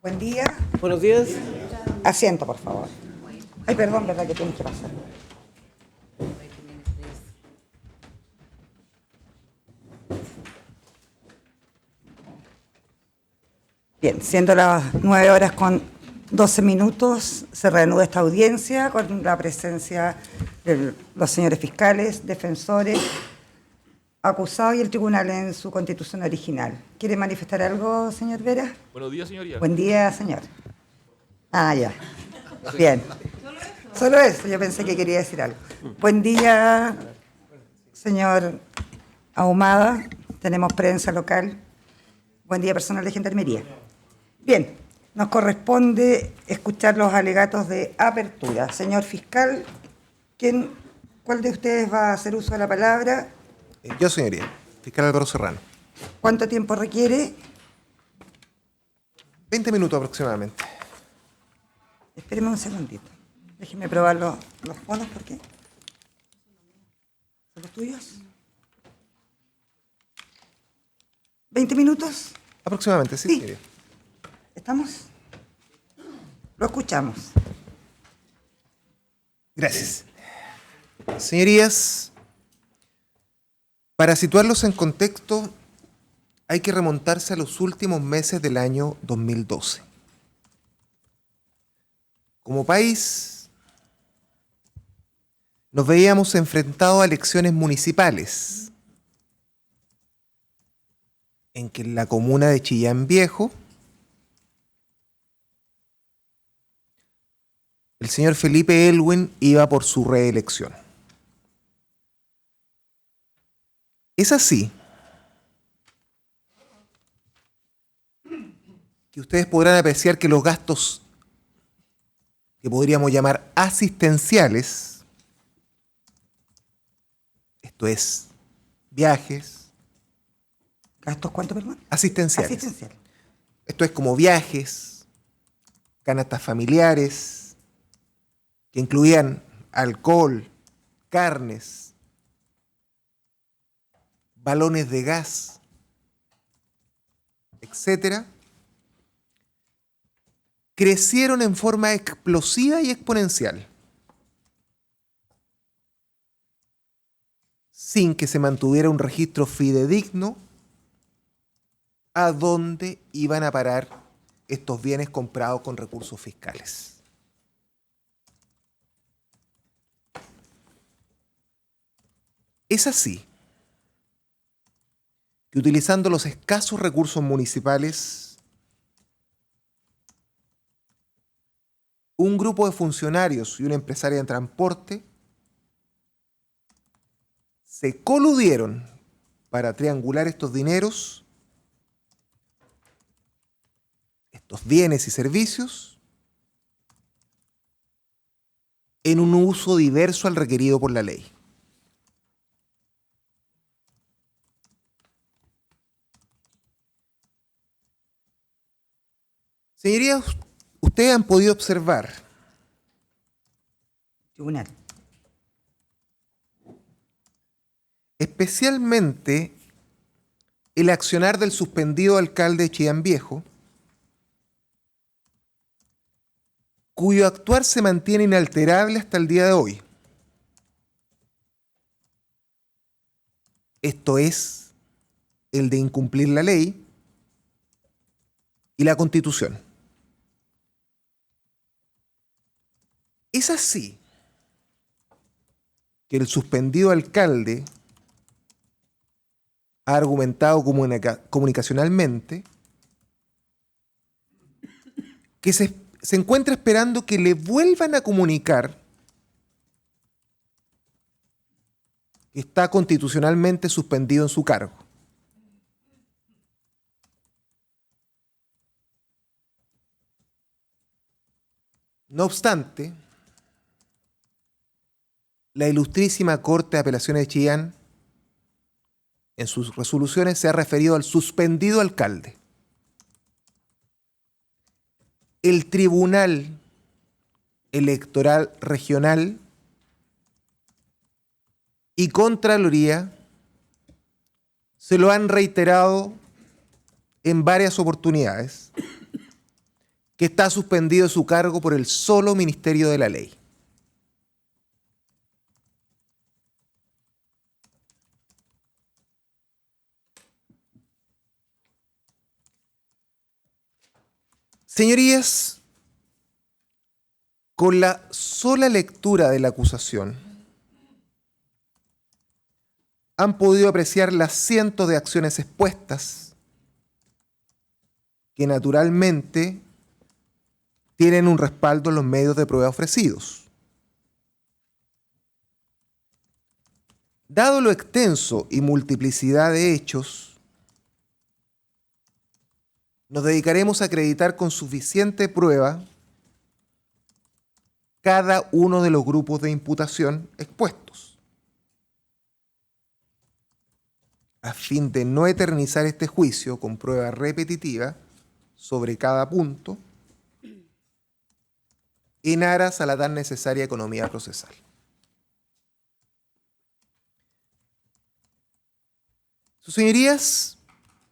Buen día. Buenos días. Asiento, por favor. Ay, perdón, ¿verdad que tienes que pasar? Bien, siendo las 9 horas con 12 minutos, se reanuda esta audiencia con la presencia de los señores fiscales, defensores, acusados y el tribunal en su constitución original. ¿Quiere manifestar algo, señor Vera? Buenos días, señoría. Buen día, señor. Ah, ya. Bien. Solo eso, yo pensé que quería decir algo. Buen día, señor Ahumada. Tenemos prensa local. Buen día, personal de Gendarmería. Bien, nos corresponde escuchar los alegatos de apertura. Señor fiscal, ¿cuál de ustedes va a hacer uso de la palabra? Yo, señoría. Fiscal Álvaro Serrano. ¿Cuánto tiempo requiere? 20 minutos aproximadamente. Espéreme un segundito. Déjeme probar los fondos porque... ¿Son los tuyos? ¿20 minutos? Aproximadamente, sí, Sí. señoría. ¿Estamos? Lo escuchamos. Gracias. Señorías, para situarlos en contexto, hay que remontarse a los últimos meses del año 2012. Como país, nos veíamos enfrentados a elecciones municipales, en que en la comuna de Chillán Viejo, el señor Felipe Elwin iba por su reelección. Es así que ustedes podrán apreciar que los gastos que podríamos llamar asistenciales, esto es, viajes, ¿Gastos cuánto, perdón? asistenciales. Asistencial. Esto es como viajes, canastas familiares, que incluían alcohol, carnes, balones de gas, etcétera, crecieron en forma explosiva y exponencial, sin que se mantuviera un registro fidedigno a dónde iban a parar estos bienes comprados con recursos fiscales. Es así que, utilizando los escasos recursos municipales, un grupo de funcionarios y una empresaria de transporte se coludieron para triangular estos dineros, estos bienes y servicios, en un uso diverso al requerido por la ley. Señorías, ustedes han podido observar Tribunal. especialmente el accionar del suspendido alcalde de Chillán Viejo, cuyo actuar se mantiene inalterable hasta el día de hoy. Esto es el de incumplir la ley y la Constitución. Es así que el suspendido alcalde ha argumentado comunicacionalmente que se encuentra esperando que le vuelvan a comunicar que está constitucionalmente suspendido en su cargo. No obstante, la Ilustrísima Corte de Apelaciones de Chillán, en sus resoluciones, se ha referido al suspendido alcalde. El Tribunal Electoral Regional y Contraloría se lo han reiterado en varias oportunidades que está suspendido de su cargo por el solo Ministerio de la Ley. Señorías, con la sola lectura de la acusación, han podido apreciar las cientos de acciones expuestas que naturalmente tienen un respaldo en los medios de prueba ofrecidos. Dado lo extenso y multiplicidad de hechos, nos dedicaremos a acreditar con suficiente prueba cada uno de los grupos de imputación expuestos, a fin de no eternizar este juicio con prueba repetitiva sobre cada punto, en aras a la tan necesaria economía procesal. Sus señorías,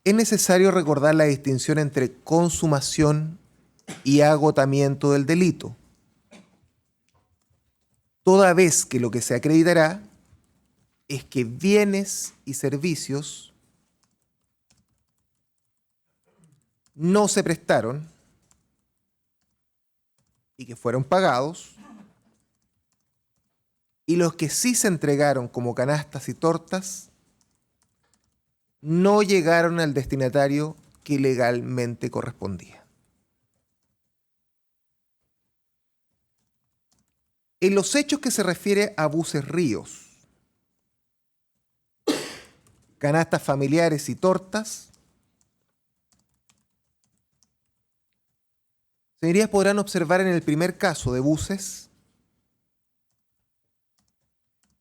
es necesario recordar la distinción entre consumación y agotamiento del delito, toda vez que lo que se acreditará es que bienes y servicios no se prestaron y que fueron pagados, y los que sí se entregaron como canastas y tortas no llegaron al destinatario que legalmente correspondía. En los hechos que se refiere a buses ríos, canastas familiares y tortas, señorías, podrán observar en el primer caso de buses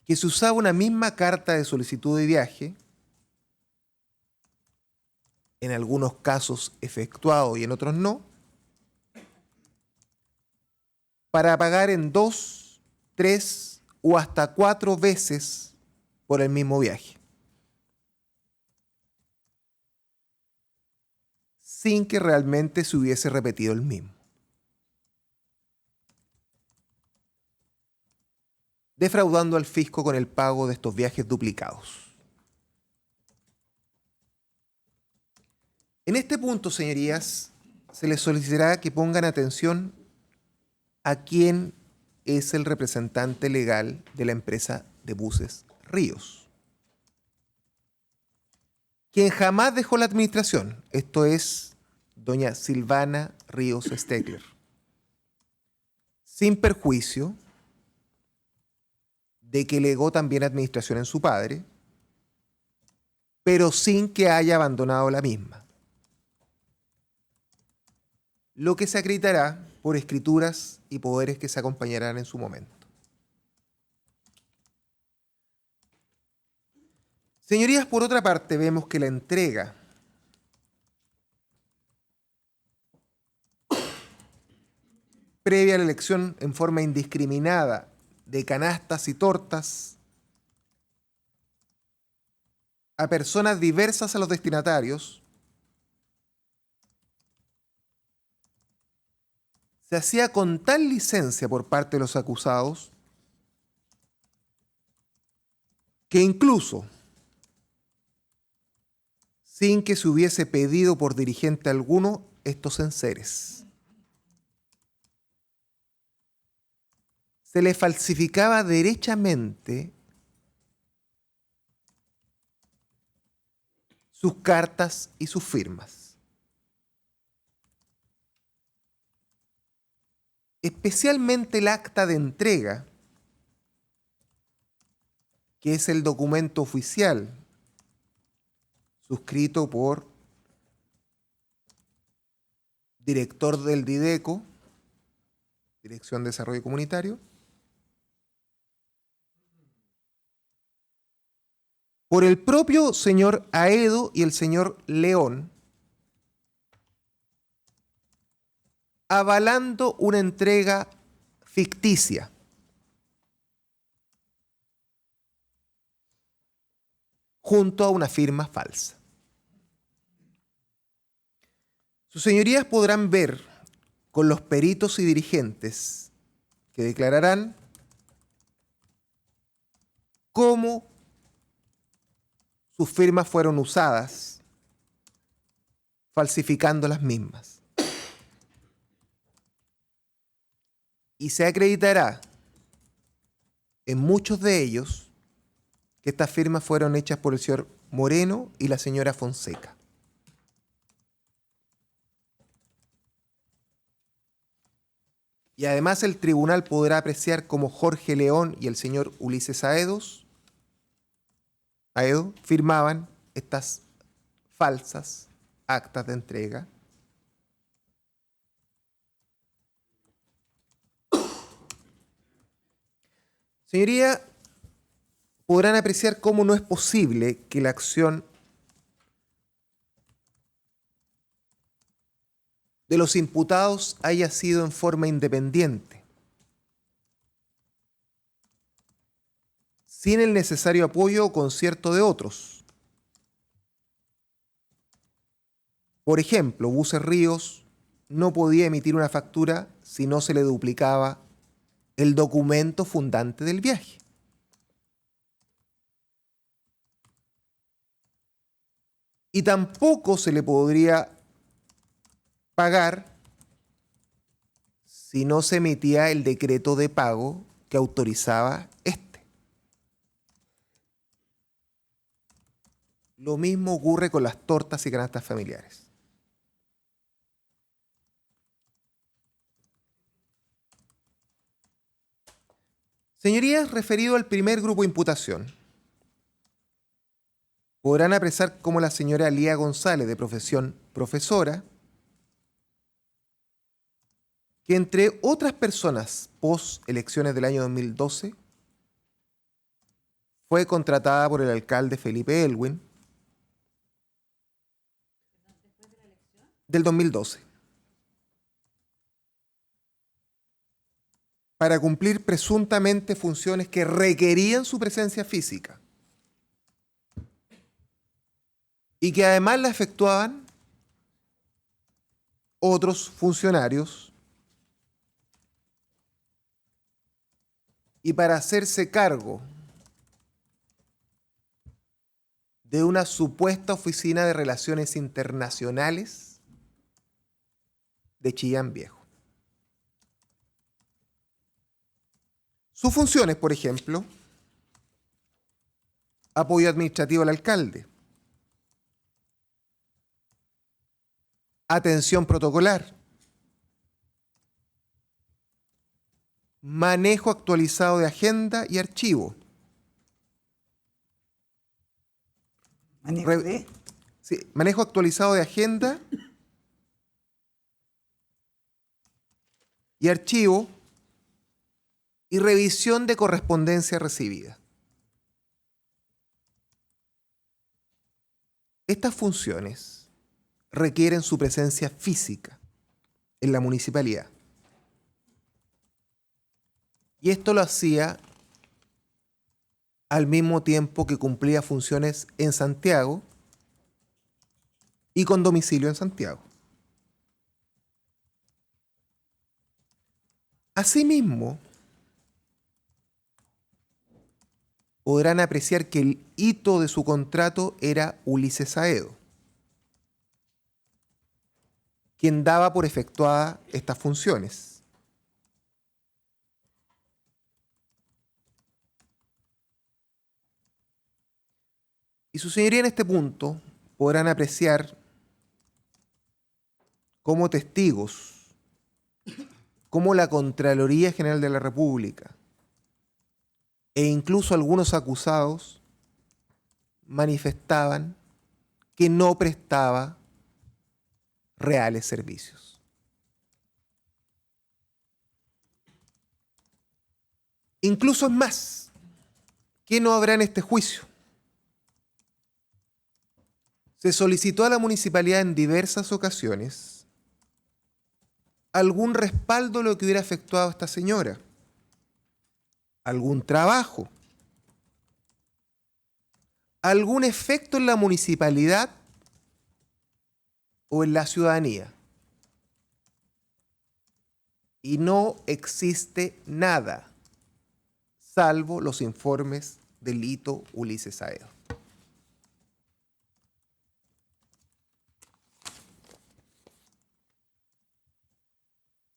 que se usaba una misma carta de solicitud de viaje, en algunos casos efectuado y en otros no, para pagar en 2, 3 o hasta 4 veces por el mismo viaje, sin que realmente se hubiese repetido el mismo, defraudando al fisco con el pago de estos viajes duplicados. En este punto, señorías, se les solicitará que pongan atención a quién es el representante legal de la empresa de buses Ríos, quien jamás dejó la administración, esto es doña Silvana Ríos Stegler, sin perjuicio de que legó también administración en su padre, pero sin que haya abandonado la misma, lo que se acreditará por escrituras y poderes que se acompañarán en su momento. Señorías, por otra parte, vemos que la entrega previa a la elección en forma indiscriminada de canastas y tortas a personas diversas a los destinatarios se hacía con tal licencia por parte de los acusados que incluso sin que se hubiese pedido por dirigente alguno estos enseres, se le falsificaba derechamente sus cartas y sus firmas. Especialmente el acta de entrega, que es el documento oficial suscrito por director del Dideco, Dirección de Desarrollo Comunitario, por el propio señor Aedo y el señor León, avalando una entrega ficticia. Junto a una firma falsa. Sus señorías podrán ver con los peritos y dirigentes que declararán cómo sus firmas fueron usadas, falsificando las mismas. Y se acreditará en muchos de ellos que estas firmas fueron hechas por el señor Moreno y la señora Fonseca. Y además el tribunal podrá apreciar cómo Jorge León y el señor Ulises Aedo firmaban estas falsas actas de entrega. Señoría, podrán apreciar cómo no es posible que la acción de los imputados haya sido en forma independiente, sin el necesario apoyo o concierto de otros. Por ejemplo, Buses Ríos no podía emitir una factura si no se le duplicaba el documento fundante del viaje. Y tampoco se le podría pagar si no se emitía el decreto de pago que autorizaba este. Lo mismo ocurre con las tortas y canastas familiares. Señorías, referido al primer grupo de imputación, podrán apreciar cómo la señora Lía González, de profesión profesora, que entre otras personas post elecciones del año 2012, fue contratada por el alcalde Felipe Elwin del 2012 para cumplir presuntamente funciones que requerían su presencia física y que además la efectuaban otros funcionarios, y para hacerse cargo de una supuesta oficina de relaciones internacionales de Chillán Viejo. Sus funciones, por ejemplo, apoyo administrativo al alcalde, atención protocolar, manejo actualizado de agenda y archivo, manejo actualizado de agenda y archivo y revisión de correspondencia recibida. Estas funciones requieren su presencia física en la municipalidad. Y esto lo hacía al mismo tiempo que cumplía funciones en Santiago y con domicilio en Santiago. Asimismo, podrán apreciar que el hito de su contrato era Ulises Aedo, quien daba por efectuada estas funciones. Y su señoría en este punto podrán apreciar como testigos, cómo la Contraloría General de la República e incluso algunos acusados manifestaban que no prestaba reales servicios. Incluso es más, ¿qué no habrá en este juicio? Se solicitó a la municipalidad en diversas ocasiones algún respaldo de lo que hubiera efectuado esta señora, algún trabajo, algún efecto en la municipalidad o en la ciudadanía. Y no existe nada, salvo los informes del hito Ulises Aedo.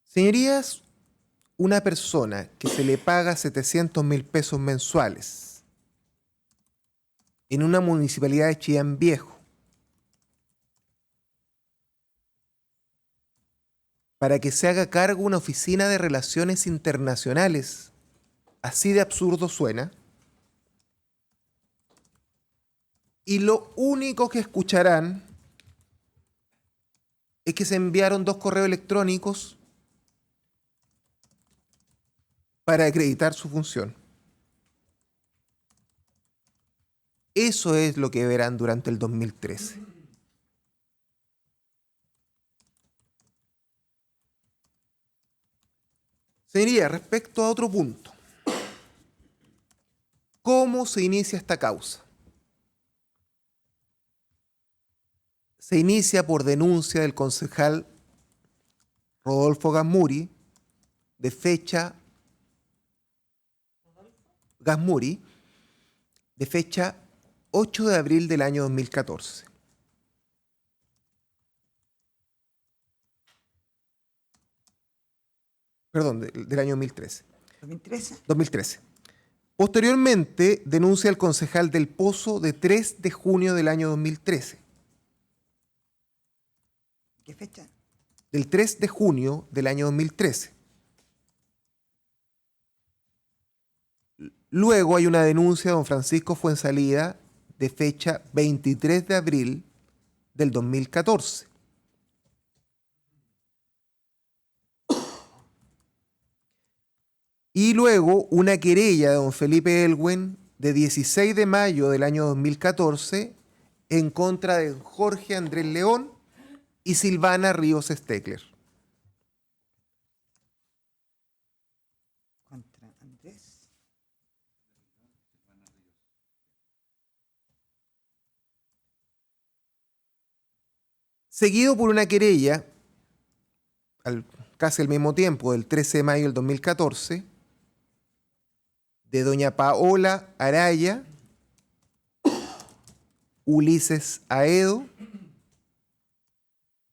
Señorías, una persona que se le paga 700.000 pesos mensuales en una municipalidad de Chillán Viejo para que se haga cargo una oficina de relaciones internacionales, así de absurdo suena, y lo único que escucharán es que se enviaron 2 correos electrónicos para acreditar su función. Eso es lo que verán durante el 2013. Señoría, respecto a otro punto. ¿Cómo se inicia esta causa? Se inicia por denuncia del concejal Rodolfo Gasmuri, de fecha 8 de abril del año 2014. Perdón, del año 2013. 2013. 2013. Posteriormente, denuncia al concejal del Pozo de 3 de junio del año 2013. ¿Qué fecha? Del 3 de junio del año 2013. Luego hay una denuncia de don Francisco Fuensalida de fecha 23 de abril del 2014. Y luego una querella de don Felipe Elwen de 16 de mayo del año 2014 en contra de Jorge Andrés León y Silvana Ríos Steckler. Contra Andrés. Seguido por una querella, casi al mismo tiempo, del 13 de mayo del 2014, de doña Paola Araya, Ulises Aedo,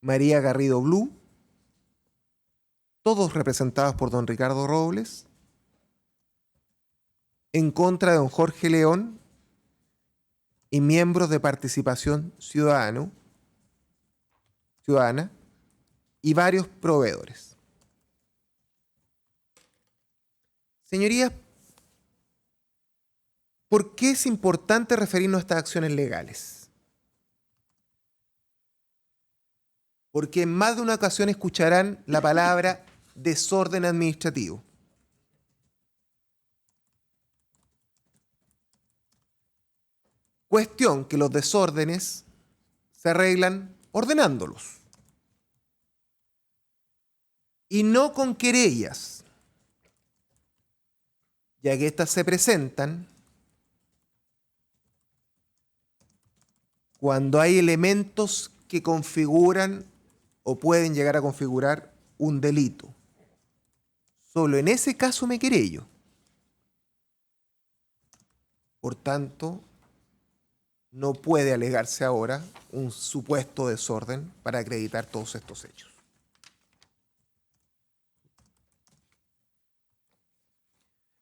María Garrido Blue, todos representados por don Ricardo Robles, en contra de don Jorge León y miembros de Participación Ciudadana y varios proveedores. Señorías, ¿por qué es importante referirnos a estas acciones legales? Porque en más de una ocasión escucharán la palabra desorden administrativo. Cuestión que los desórdenes se arreglan ordenándolos. Y no con querellas, ya que éstas se presentan cuando hay elementos que configuran o pueden llegar a configurar un delito. Solo en ese caso me querello. Por tanto, no puede alegarse ahora un supuesto desorden para acreditar todos estos hechos.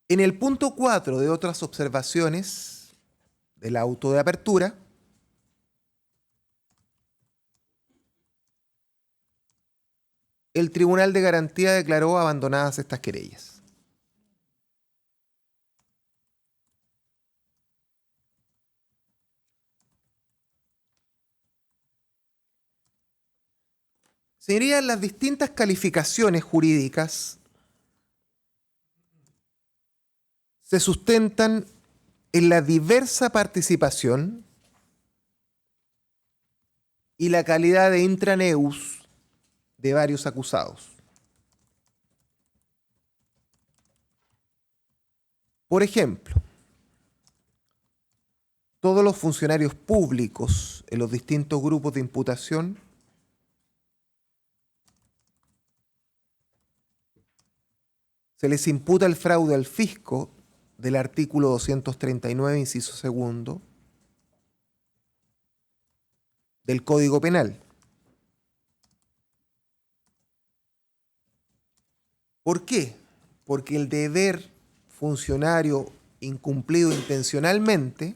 En el punto 4 de otras observaciones del auto de apertura, el Tribunal de Garantía declaró abandonadas estas querellas. Señorías, las distintas calificaciones jurídicas se sustentan en la diversa participación y la calidad de intraneus de varios acusados. Por ejemplo, todos los funcionarios públicos en los distintos grupos de imputación Se les imputa el fraude al fisco del artículo 239, inciso segundo, del Código Penal. ¿Por qué? Porque el deber funcionario incumplido intencionalmente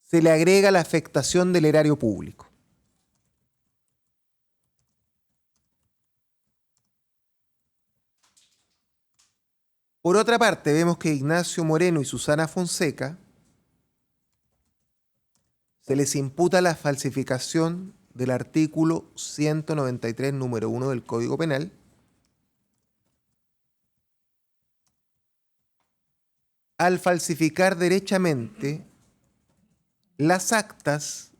se le agrega la afectación del erario público. Por otra parte, vemos que Ignacio Moreno y Susana Fonseca se les imputa la falsificación del artículo 193, número 1 del Código Penal, al falsificar derechamente las actas,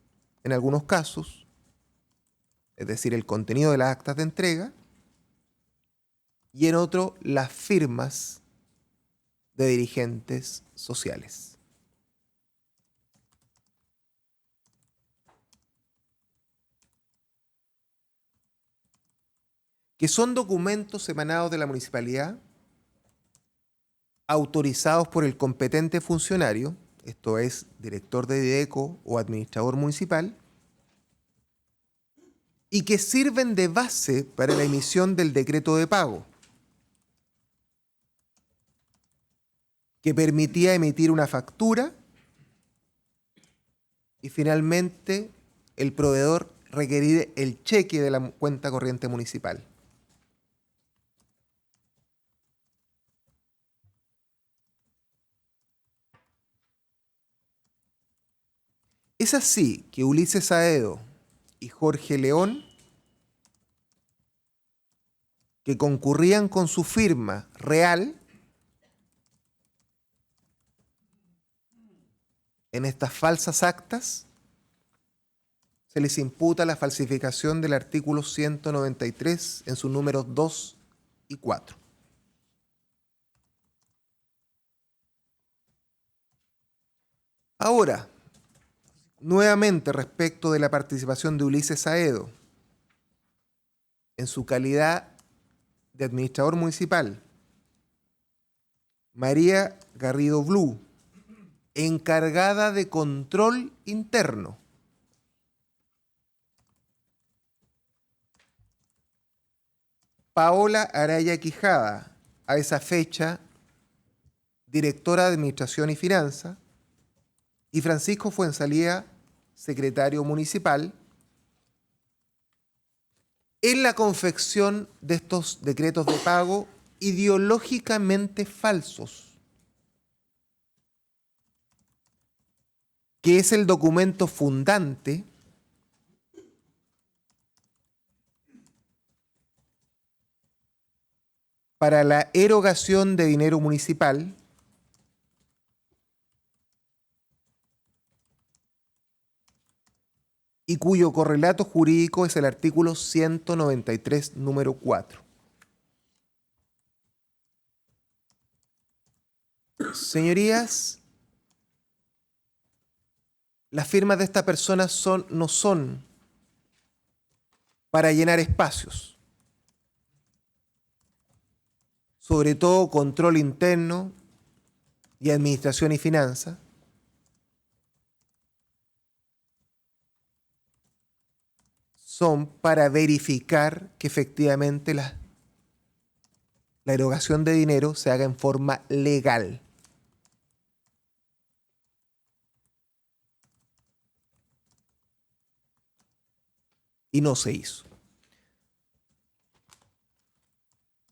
en algunos casos, es decir, el contenido de las actas de entrega, y en otro, las firmas de dirigentes sociales. Que son documentos emanados de la municipalidad, autorizados por el competente funcionario, esto es, director de DIDECO o administrador municipal, y que sirven de base para la emisión del decreto de pago, que permitía emitir una factura y finalmente el proveedor requerir el cheque de la cuenta corriente municipal. Es así que Ulises Aedo y Jorge León, que concurrían con su firma real en estas falsas actas, se les imputa la falsificación del artículo 193 en sus números 2 y 4. Ahora, nuevamente respecto de la participación de Ulises Aedo, en su calidad de administrador municipal, María Garrido Blue, encargada de control interno, Paola Araya Quijada, a esa fecha directora de Administración y Finanzas, y Francisco Fuenzalía, secretario municipal, en la confección de estos decretos de pago ideológicamente falsos, que es el documento fundante para la erogación de dinero municipal y cuyo correlato jurídico es el artículo 193, número 4. Señorías, las firmas de estas personas no son para llenar espacios, sobre todo control interno y administración y finanzas, son para verificar que efectivamente la erogación de dinero se haga en forma legal. Y no se hizo.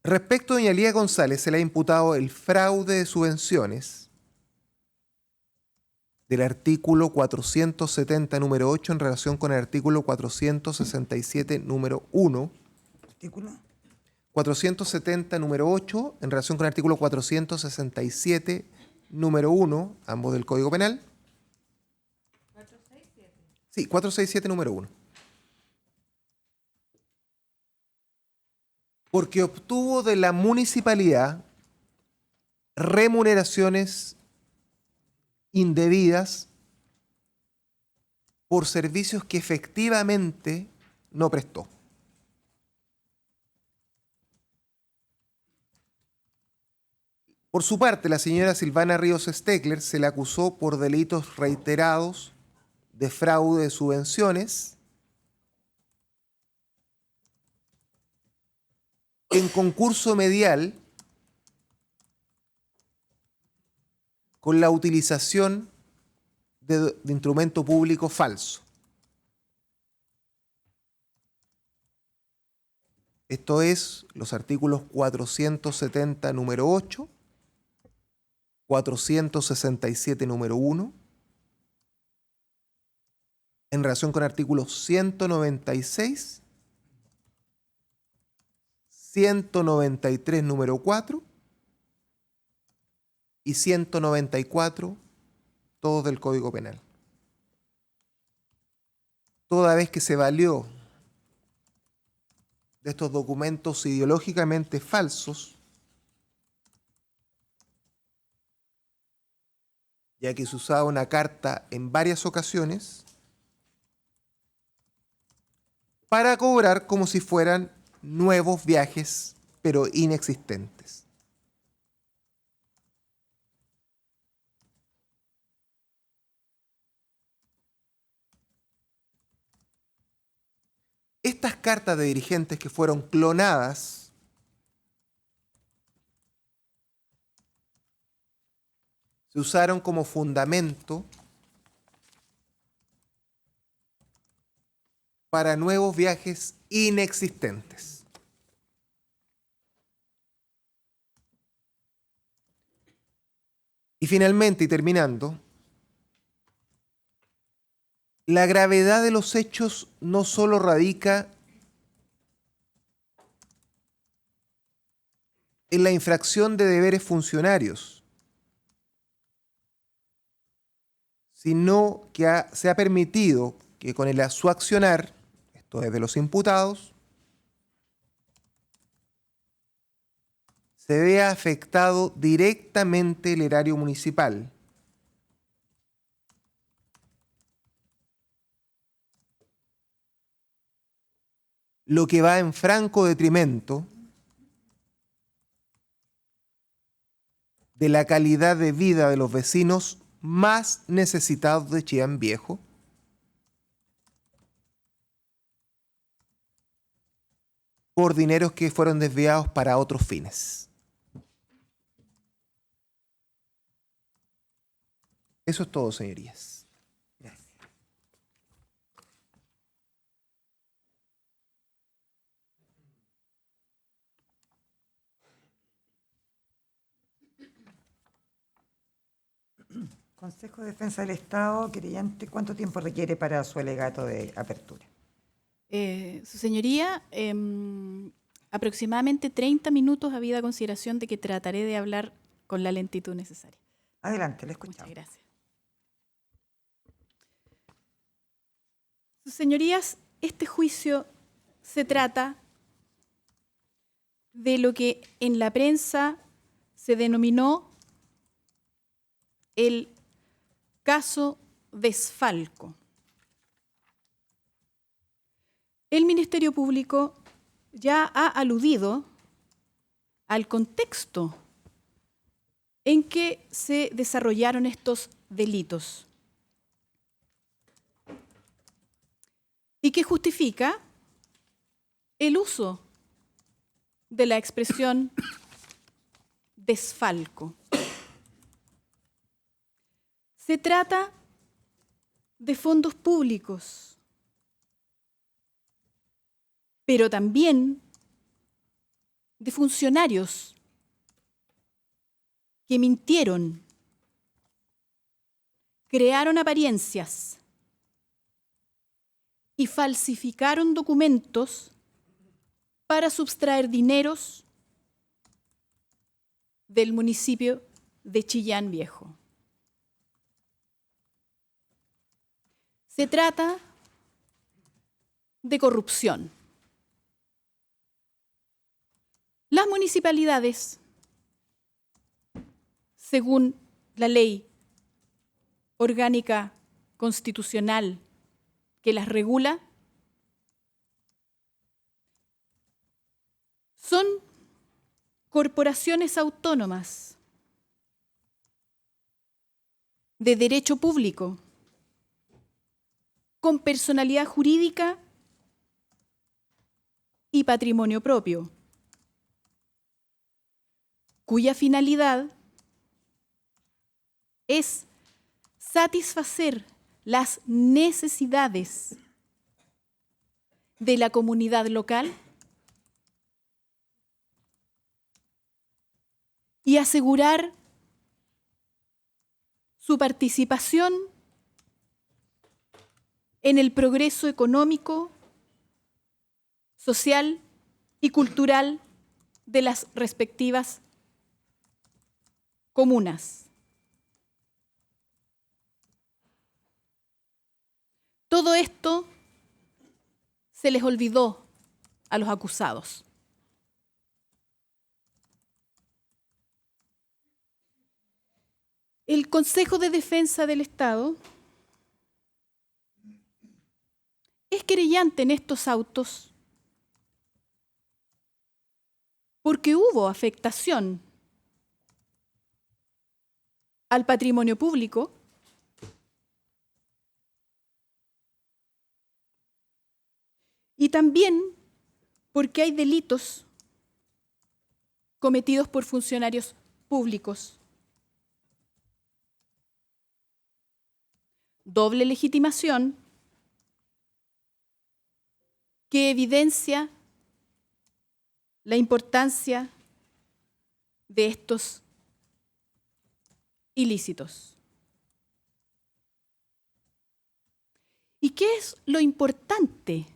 Respecto a doña Lía González, se le ha imputado el fraude de subvenciones del artículo 470, número 8, en relación con el artículo 467, número 1. ¿Artículo? 470, número 8, en relación con el artículo 467, número 1, ambos del Código Penal. 467. Sí, 467, número 1. Porque obtuvo de la municipalidad remuneraciones indebidas por servicios que efectivamente no prestó. Por su parte, la señora Silvana Ríos Stekler se le acusó por delitos reiterados de fraude de subvenciones en concurso medial con la utilización de instrumento público falso. Esto es los artículos 470, número 8, 467, número 1, en relación con artículos 196, 193, número 4, y 194, todos del Código Penal. Toda vez que se valió de estos documentos ideológicamente falsos, ya que se usaba una carta en varias ocasiones, para cobrar como si fueran nuevos viajes, pero inexistentes. Estas cartas de dirigentes que fueron clonadas se usaron como fundamento para nuevos viajes inexistentes. Y finalmente, y terminando, la gravedad de los hechos no solo radica en la infracción de deberes funcionarios, sino que se ha permitido que con su accionar, esto es de los imputados, se vea afectado directamente el erario municipal, lo que va en franco detrimento de la calidad de vida de los vecinos más necesitados de Chillán Viejo, por dineros que fueron desviados para otros fines. Eso es todo, señorías. Gracias. Consejo de Defensa del Estado, querellante, ¿cuánto tiempo requiere para su alegato de apertura? Su señoría, aproximadamente 30 minutos, habida consideración de que trataré de hablar con la lentitud necesaria. Adelante, le Muchas escuchamos. gracias. Sus señorías, este juicio se trata de lo que en la prensa se denominó el caso Desfalco. El Ministerio Público ya ha aludido al contexto en que se desarrollaron estos delitos y que justifica el uso de la expresión desfalco. Se trata de fondos públicos, pero también de funcionarios que mintieron, crearon apariencias y falsificaron documentos para sustraer dineros del municipio de Chillán Viejo. Se trata de corrupción. Las municipalidades, según la ley orgánica constitucional que las regula, son corporaciones autónomas de derecho público con personalidad jurídica y patrimonio propio, cuya finalidad es satisfacer las necesidades de la comunidad local y asegurar su participación en el progreso económico, social y cultural de las respectivas comunas. Todo esto se les olvidó a los acusados. El Consejo de Defensa del Estado es querellante en estos autos porque hubo afectación al patrimonio público y también porque hay delitos cometidos por funcionarios públicos. Doble legitimación que evidencia la importancia de estos ilícitos. ¿Y qué es lo importante?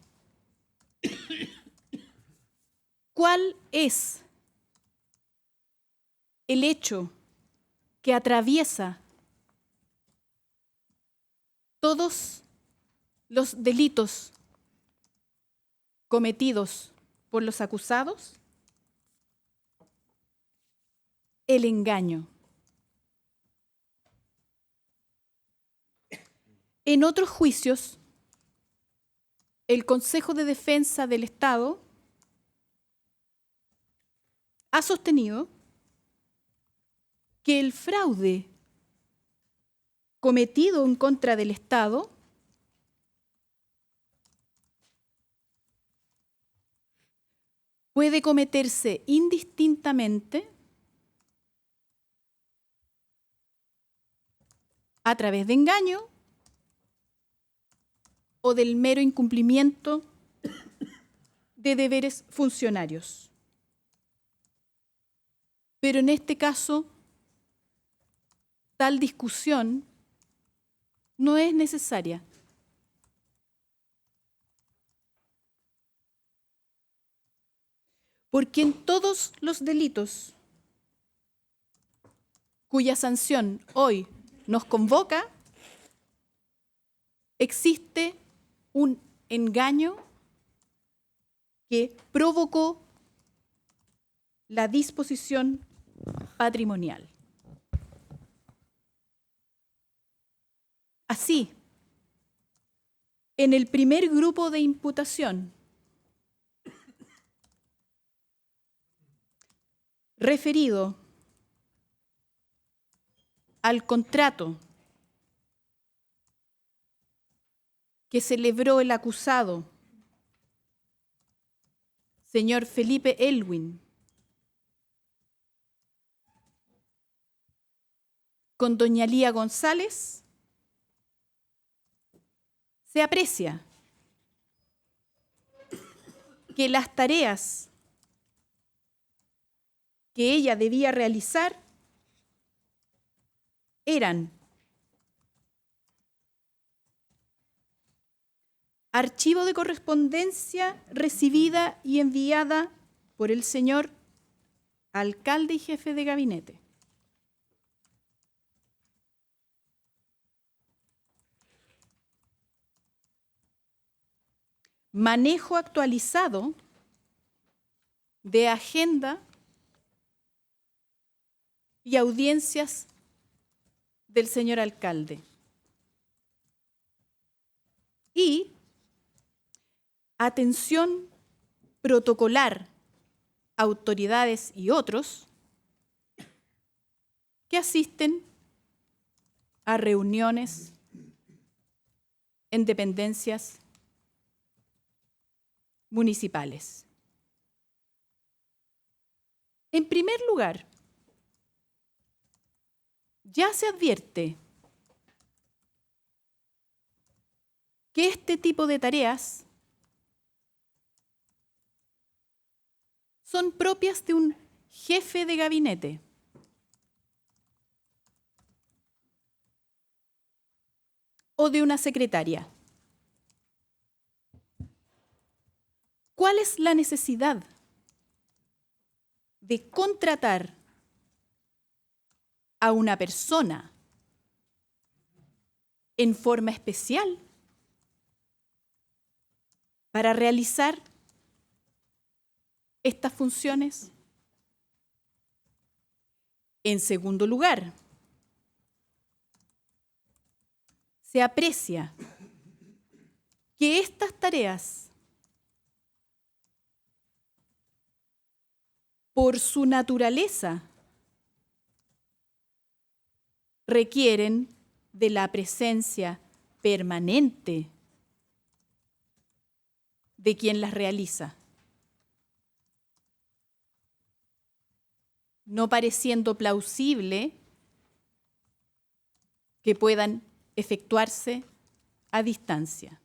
¿Cuál es el hecho que atraviesa todos los delitos cometidos por los acusados? El engaño. En otros juicios, el Consejo de Defensa del Estado ha sostenido que el fraude cometido en contra del Estado puede cometerse indistintamente a través de engaño o del mero incumplimiento de deberes funcionarios. Pero en este caso, tal discusión no es necesaria. Porque en todos los delitos cuya sanción hoy nos convoca, existe un engaño que provocó la disposición patrimonial. Así, en el primer grupo de imputación, referido al contrato que celebró el acusado, señor Felipe Elwin, con doña Lía González, se aprecia que las tareas que ella debía realizar eran archivo de correspondencia recibida y enviada por el señor alcalde y jefe de gabinete. Manejo actualizado de agenda y audiencias del señor alcalde. Y atención protocolar a autoridades y otros que asisten a reuniones en dependencias municipales. En primer lugar, ya se advierte que este tipo de tareas son propias de un jefe de gabinete. O de una secretaria. ¿Cuál es la necesidad de contratar a una persona en forma especial para realizar estas funciones? En segundo lugar, se aprecia que estas tareas, por su naturaleza, requieren de la presencia permanente de quien las realiza, no pareciendo plausible que puedan efectuarse a distancia.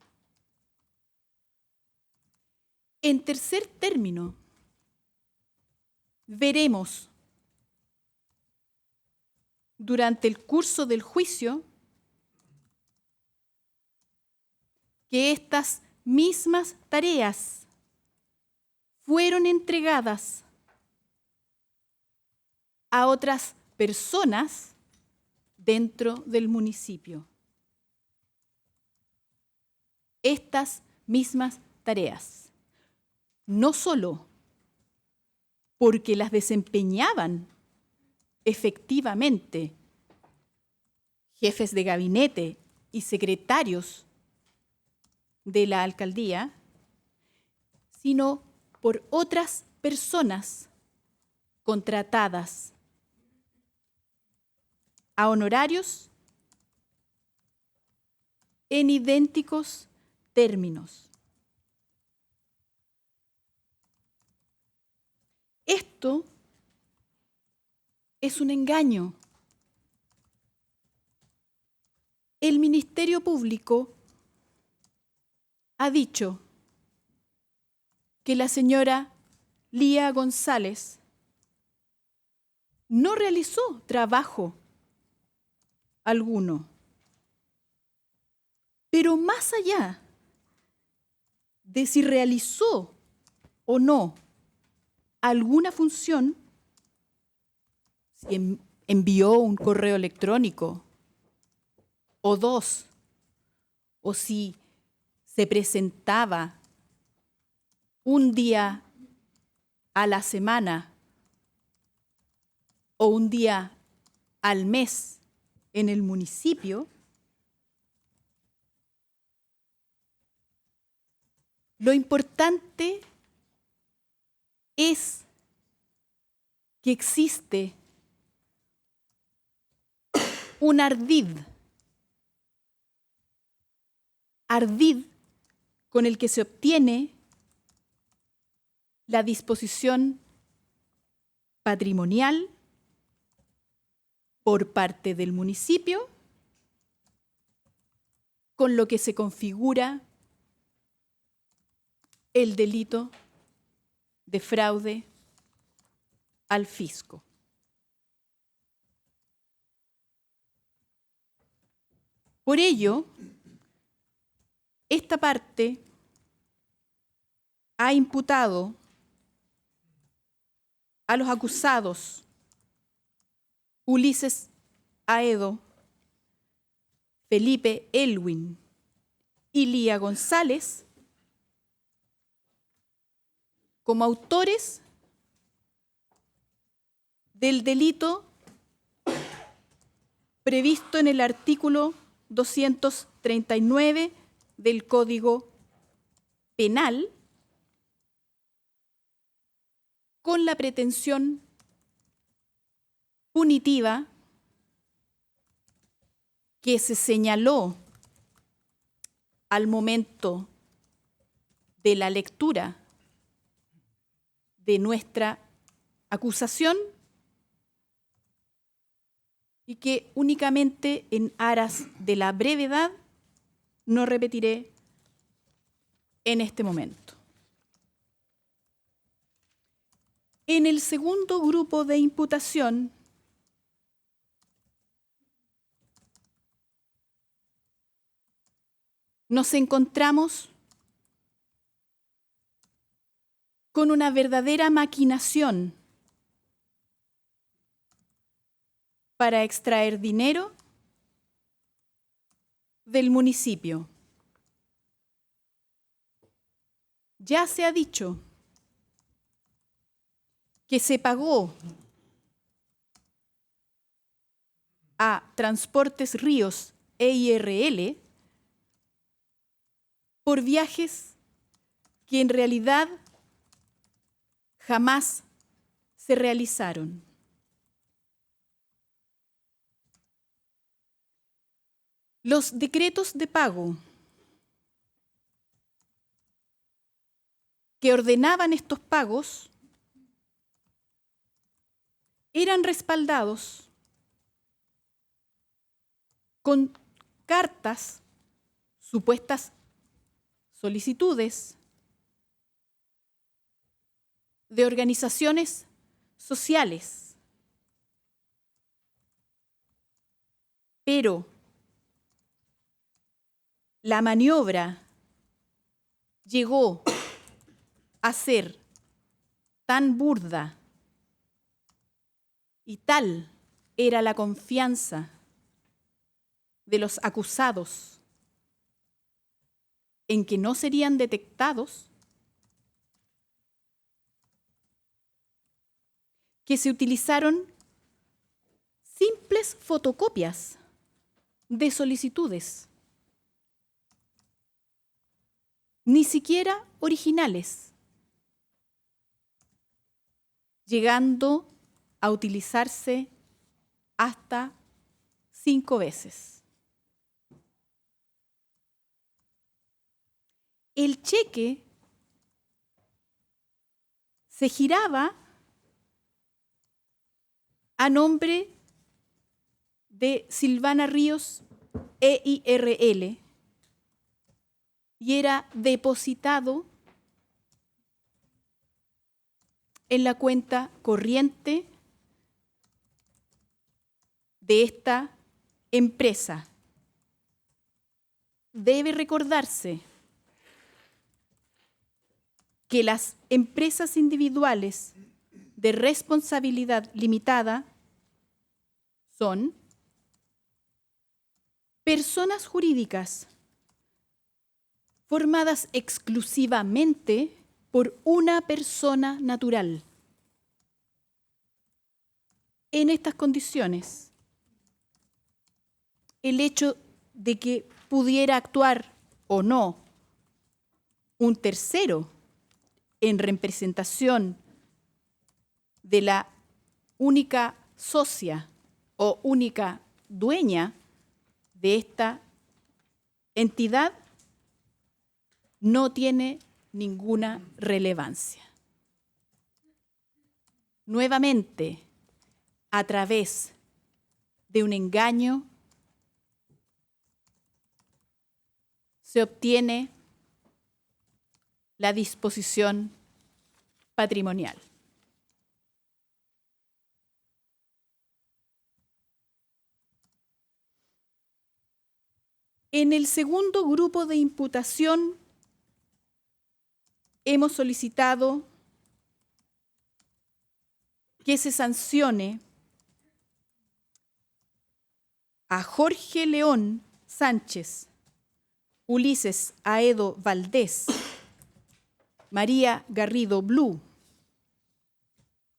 En tercer término, veremos durante el curso del juicio que estas mismas tareas fueron entregadas a otras personas dentro del municipio. Estas mismas tareas, no solo porque las desempeñaban efectivamente jefes de gabinete y secretarios de la alcaldía, sino por otras personas contratadas a honorarios en idénticos términos. Esto es un engaño. El Ministerio Público ha dicho que la señora Lía González no realizó trabajo alguno. Pero más allá de si realizó o no alguna función, si envió un correo electrónico o dos, o si se presentaba un día a la semana o un día al mes en el municipio, lo importante es que existe un ardid con el que se obtiene la disposición patrimonial por parte del municipio, con lo que se configura el delito de fraude al fisco. Por ello, esta parte ha imputado a los acusados Ulises Aedo, Felipe Elwin y Lía González como autores del delito previsto en el artículo 239 del Código Penal, con la pretensión punitiva que se señaló al momento de la lectura de nuestra acusación y que únicamente en aras de la brevedad no repetiré en este momento. En el segundo grupo de imputación, nos encontramos con una verdadera maquinación para extraer dinero del municipio. Ya se ha dicho que se pagó a Transportes Ríos EIRL por viajes que en realidad jamás se realizaron. Los decretos de pago que ordenaban estos pagos eran respaldados con cartas, supuestas solicitudes de organizaciones sociales. Pero la maniobra llegó a ser tan burda y tal era la confianza de los acusados en que no serían detectados, que se utilizaron simples fotocopias de solicitudes, ni siquiera originales, llegando a utilizarse hasta 5 veces. El cheque se giraba a nombre de Silvana Ríos EIRL y era depositado en la cuenta corriente de esta empresa. Debe recordarse que las empresas individuales de responsabilidad limitada son personas jurídicas formadas exclusivamente por una persona natural. En estas condiciones, el hecho de que pudiera actuar o no un tercero en representación de la única socia o única dueña de esta entidad no tiene ninguna relevancia. Nuevamente, a través de un engaño, se obtiene la disposición patrimonial. En el segundo grupo de imputación hemos solicitado que se sancione a Jorge León Sánchez, Ulises Aedo Valdés, María Garrido Blue,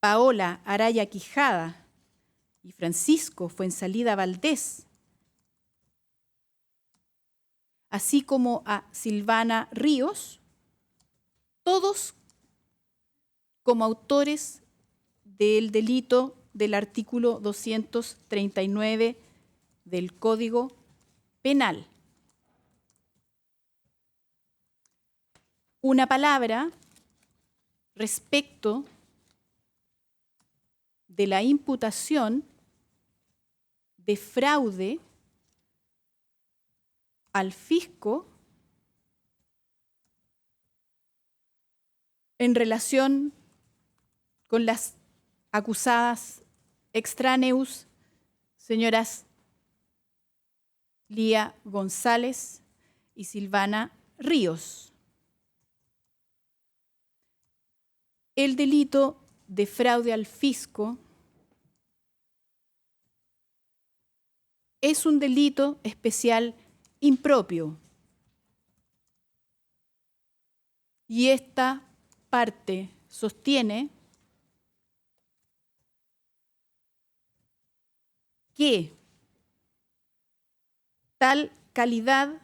Paola Araya Quijada y Francisco Fuensalida Valdés, así como a Silvana Ríos, todos como autores del delito del artículo 239 del Código penal. Una palabra respecto de la imputación de fraude al fisco en relación con las acusadas extraneus, señoras Lía González y Silvana Ríos. El delito de fraude al fisco es un delito especial impropio y esta parte sostiene que tal calidad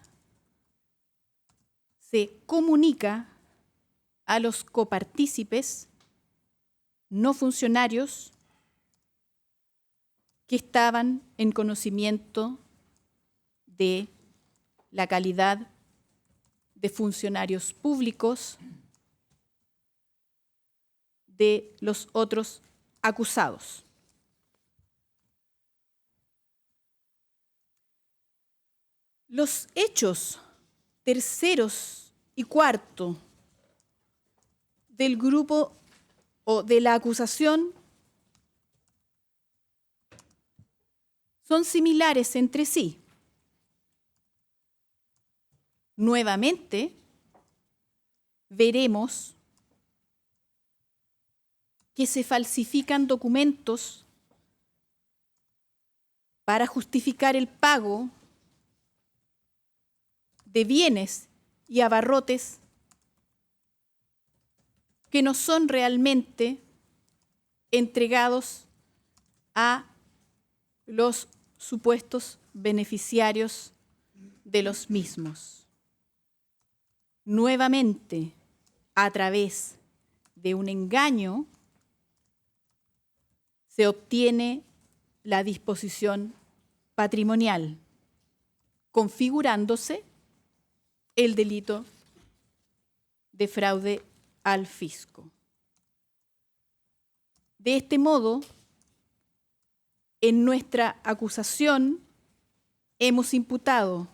se comunica a los copartícipes no funcionarios que estaban en conocimiento de la calidad de funcionarios públicos de los otros acusados. Los hechos terceros y cuarto del grupo o de la acusación son similares entre sí. Nuevamente, veremos que se falsifican documentos para justificar el pago de bienes y abarrotes que no son realmente entregados a los supuestos beneficiarios de los mismos. Nuevamente, a través de un engaño, se obtiene la disposición patrimonial, configurándose el delito de fraude al fisco. De este modo, en nuestra acusación hemos imputado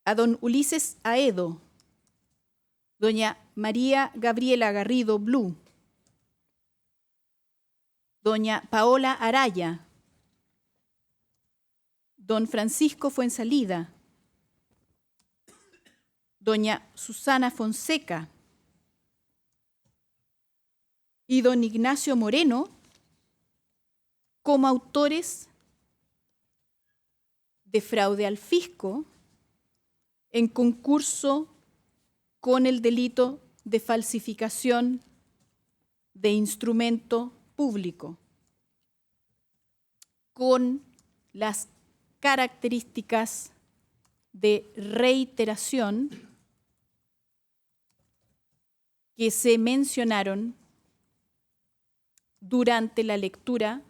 a don Ulises Aedo, doña María Gabriela Garrido Blue, doña Paola Araya, don Francisco Fuensalida, doña Susana Fonseca y don Ignacio Moreno como autores de fraude al fisco en concurso con el delito de falsificación de instrumento público, con las características de reiteración que se mencionaron durante la lectura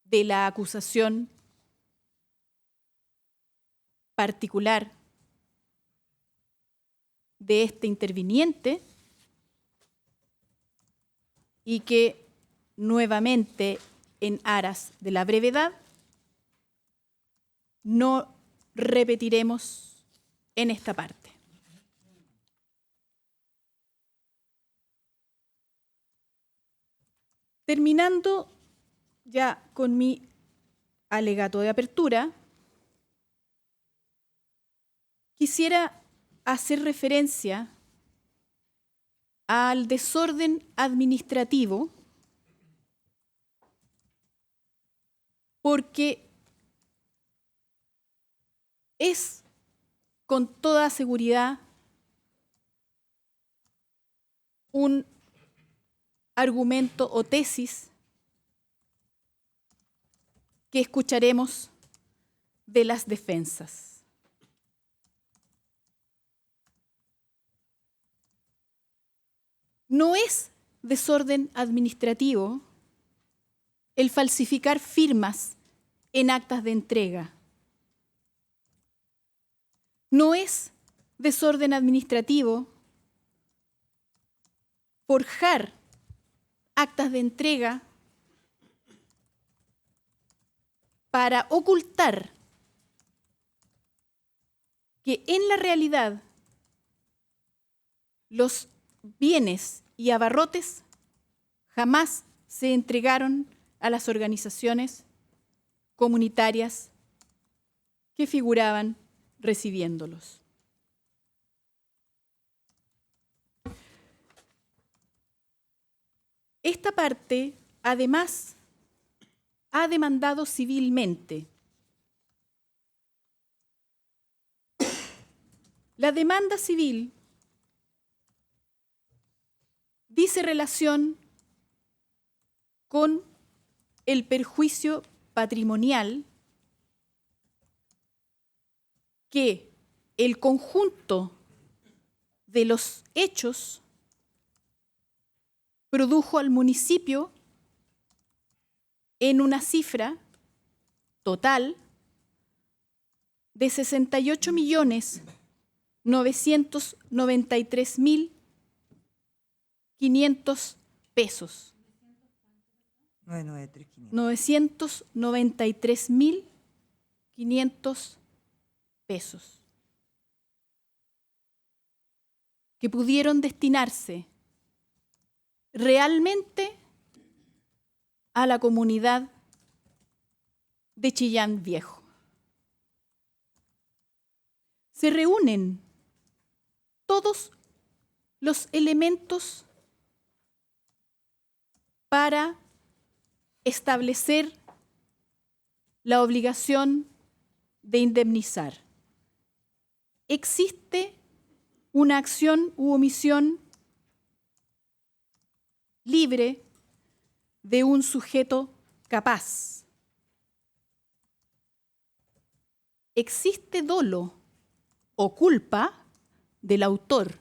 de la acusación particular de este interviniente y que nuevamente, en aras de la brevedad, no repetiremos en esta parte. Terminando ya con mi alegato de apertura, quisiera hacer referencia al desorden administrativo porque es con toda seguridad un argumento o tesis que escucharemos de las defensas. No es desorden administrativo el falsificar firmas en actas de entrega. No es desorden administrativo forjar actas de entrega para ocultar que en la realidad los bienes y abarrotes jamás se entregaron a las organizaciones comunitarias que figuraban recibiéndolos. Esta parte, además, ha demandado civilmente. La demanda civil dice relación con el perjuicio patrimonial que el conjunto de los hechos produjo al municipio en una cifra total de 68.993.500 pesos. 993.500 pesos que pudieron destinarse realmente a la comunidad de Chillán Viejo. Se reúnen todos los elementos para establecer la obligación de indemnizar. Existe una acción u omisión libre de un sujeto capaz. Existe dolo o culpa del autor.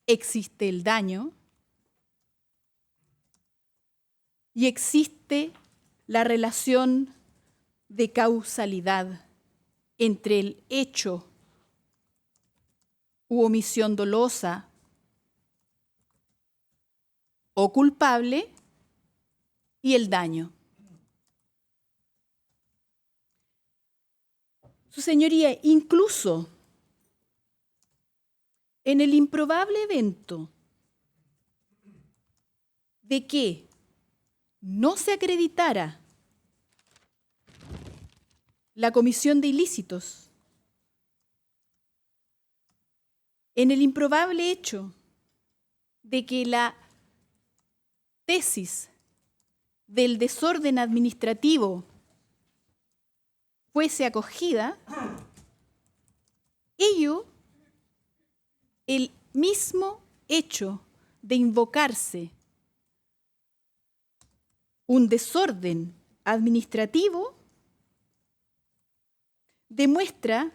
Existe el daño y existe la relación de causalidad entre el hecho u omisión dolosa o culpable y el daño. Su señoría, incluso en el improbable evento de que no se acreditara la comisión de ilícitos, en el improbable hecho de que la tesis del desorden administrativo fuese acogida, el mismo hecho de invocarse un desorden administrativo demuestra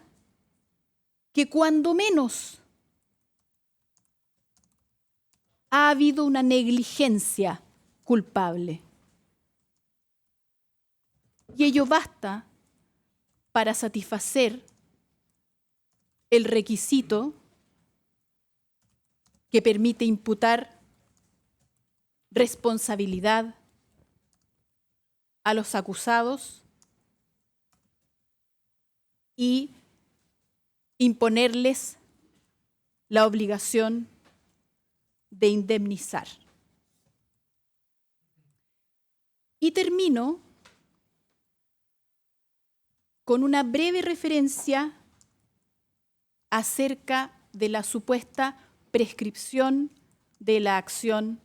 que cuando menos ha habido una negligencia culpable. Y ello basta para satisfacer el requisito que permite imputar responsabilidad a los acusados y imponerles la obligación de indemnizar. Y termino con una breve referencia acerca de la supuesta prescripción de la acción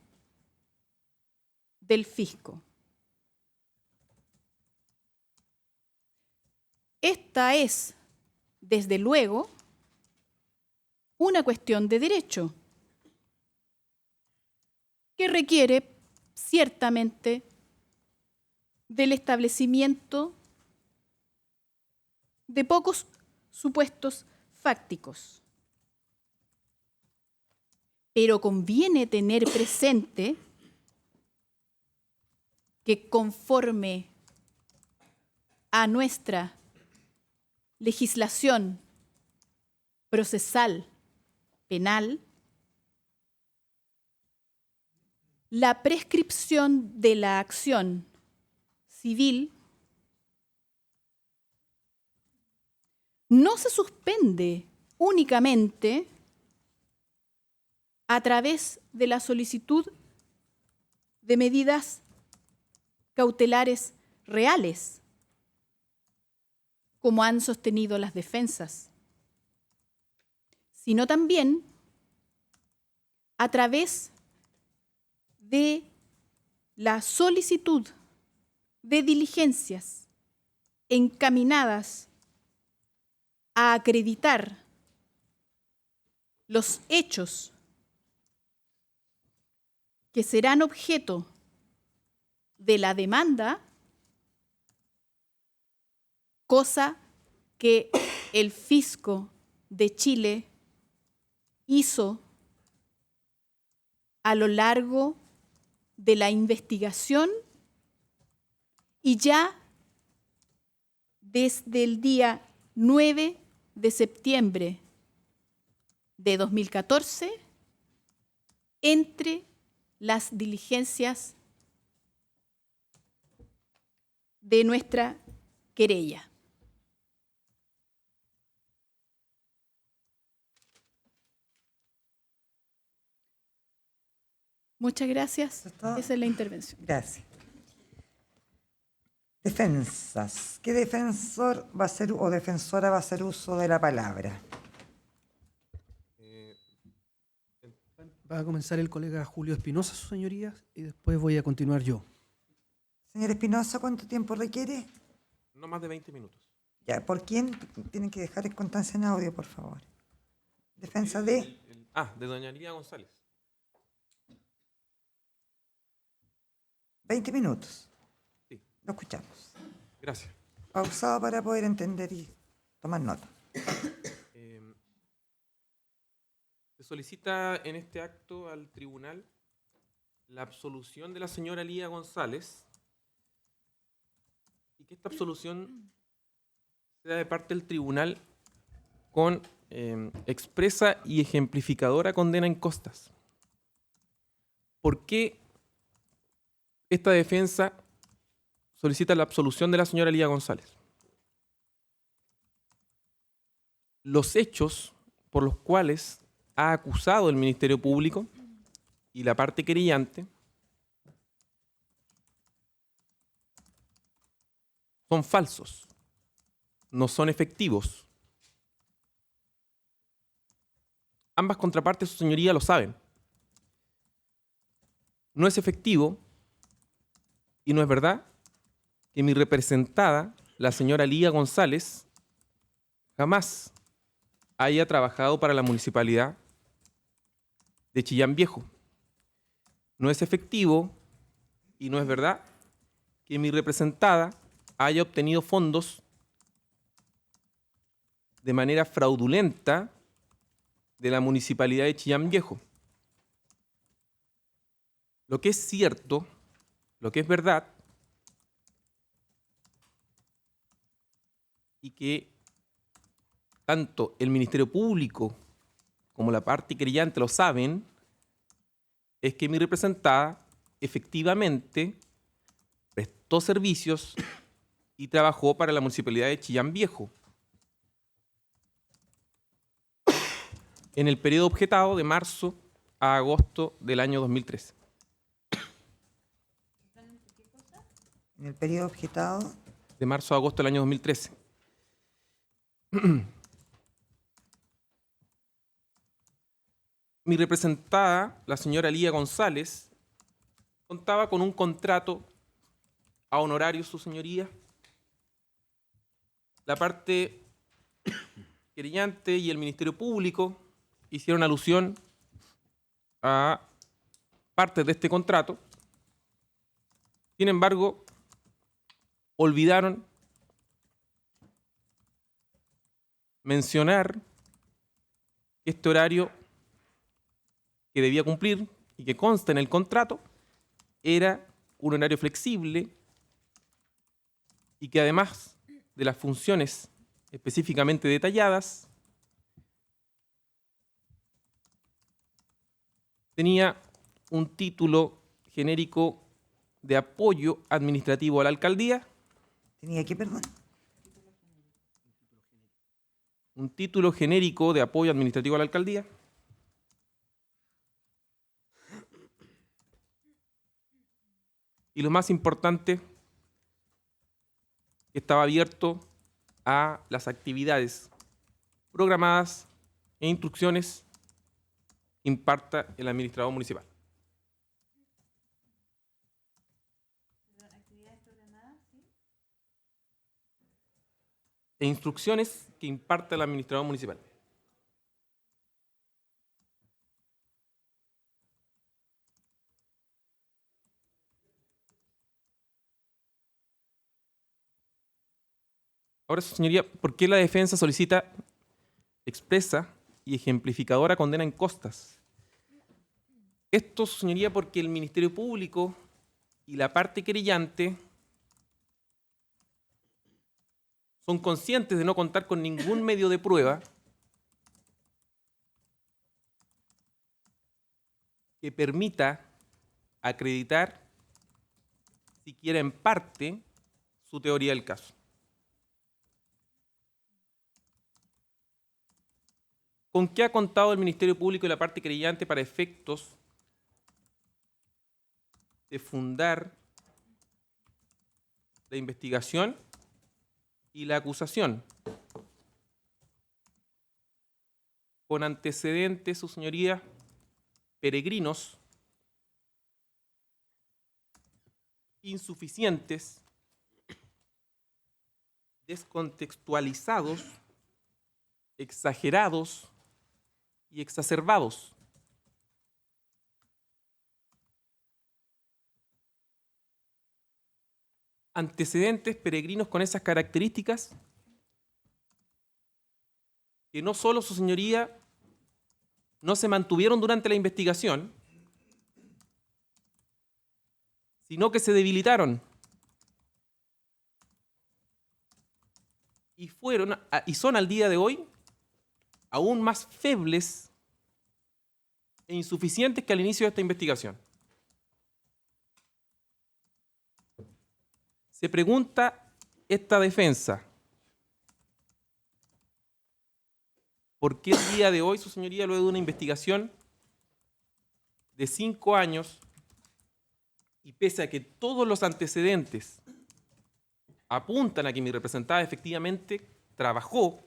del fisco. Esta es, desde luego, una cuestión de derecho que requiere ciertamente del establecimiento de pocos supuestos fácticos. Pero conviene tener presente que conforme a nuestra legislación procesal penal, la prescripción de la acción civil no se suspende únicamente a través de la solicitud de medidas cautelares reales, como han sostenido las defensas, sino también a través de la solicitud de diligencias encaminadas a acreditar los hechos que serán objeto de la demanda, cosa que el fisco de Chile hizo a lo largo de la investigación y ya desde el día 9 de septiembre de 2014, entre las diligencias de nuestra querella. Muchas gracias. ¿Eso es todo? Esa es la intervención. Gracias. Defensas. ¿Qué defensor va a hacer o defensora va a hacer uso de la palabra? Va a comenzar el colega Julio Espinosa, sus señorías, y después voy a continuar yo. Señor Espinosa, ¿cuánto tiempo requiere? No más de 20 minutos. Ya, ¿por quién? Tienen que dejar en constancia en audio, por favor. Defensa de... De doña Lidia González. 20 minutos. Sí. Lo escuchamos. Gracias. Pausado para poder entender y tomar nota. Se solicita en este acto al tribunal la absolución de la señora Lidia González y que esta absolución sea de parte del tribunal con expresa y ejemplificadora condena en costas. ¿Por qué esta defensa solicita la absolución de la señora Lidia González? Los hechos por los cuales ha acusado el Ministerio Público y la parte querellante son falsos, no son efectivos. Ambas contrapartes, su señoría, lo saben. No es efectivo y no es verdad que mi representada, la señora Lidia González, jamás haya trabajado para la municipalidad de Chillán Viejo. No es efectivo y no es verdad que mi representada haya obtenido fondos de manera fraudulenta de la municipalidad de Chillán Viejo. Lo que es cierto, lo que es verdad, y que tanto el Ministerio Público como la parte querellante lo saben, es que mi representada efectivamente prestó servicios y trabajó para la municipalidad de Chillán Viejo en el periodo objetado de marzo a agosto del año 2013. En el periodo objetado, De marzo a agosto del año 2013. Mi representada, la señora Lidia González, contaba con un contrato a honorarios, su señoría. La parte querellante y el Ministerio Público hicieron alusión a partes de este contrato. Sin embargo, olvidaron mencionar que este horario que debía cumplir y que consta en el contrato era un horario flexible y que además de las funciones específicamente detalladas, tenía un título genérico de apoyo administrativo a la alcaldía, ¿Tenía que, perdón? un título genérico de apoyo administrativo a la alcaldía, y lo más importante, que estaba abierto a las actividades programadas e instrucciones que imparta el administrador municipal. E instrucciones que imparta el administrador municipal. Ahora, su señoría, ¿por qué la defensa solicita expresa y ejemplificadora condena en costas? Esto, su señoría, porque el Ministerio Público y la parte querellante son conscientes de no contar con ningún medio de prueba que permita acreditar, siquiera en parte, su teoría del caso. ¿Con qué ha contado el Ministerio Público y la parte querellante para efectos de fundar la investigación y la acusación? Con antecedentes, su señoría, peregrinos, insuficientes, descontextualizados, exagerados y exacerbados. Antecedentes peregrinos con esas características que no solo, su señoría, no se mantuvieron durante la investigación, sino que se debilitaron y son al día de hoy aún más febles e insuficientes que al inicio de esta investigación. Se pregunta esta defensa: ¿por qué el día de hoy, su señoría, luego de una investigación de 5 años, y pese a que todos los antecedentes apuntan a que mi representada efectivamente trabajó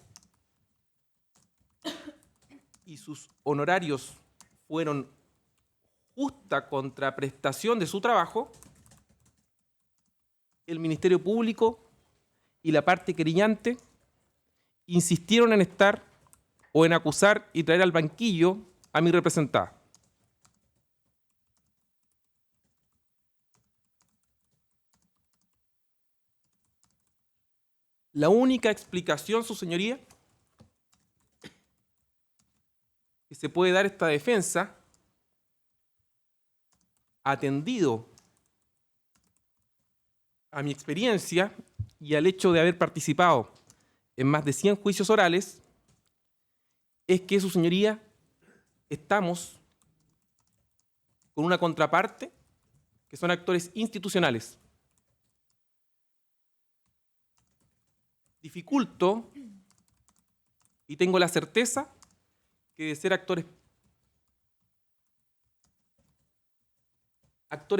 y sus honorarios fueron justa contraprestación de su trabajo, el Ministerio Público y la parte querellante insistieron en estar o en acusar y traer al banquillo a mi representada? La única explicación, su señoría, que se puede dar esta defensa, atendido a mi experiencia y al hecho de haber participado en más de 100 juicios orales, es que, su señoría, estamos con una contraparte que son actores institucionales. Dificulto y tengo la certeza que de ser actores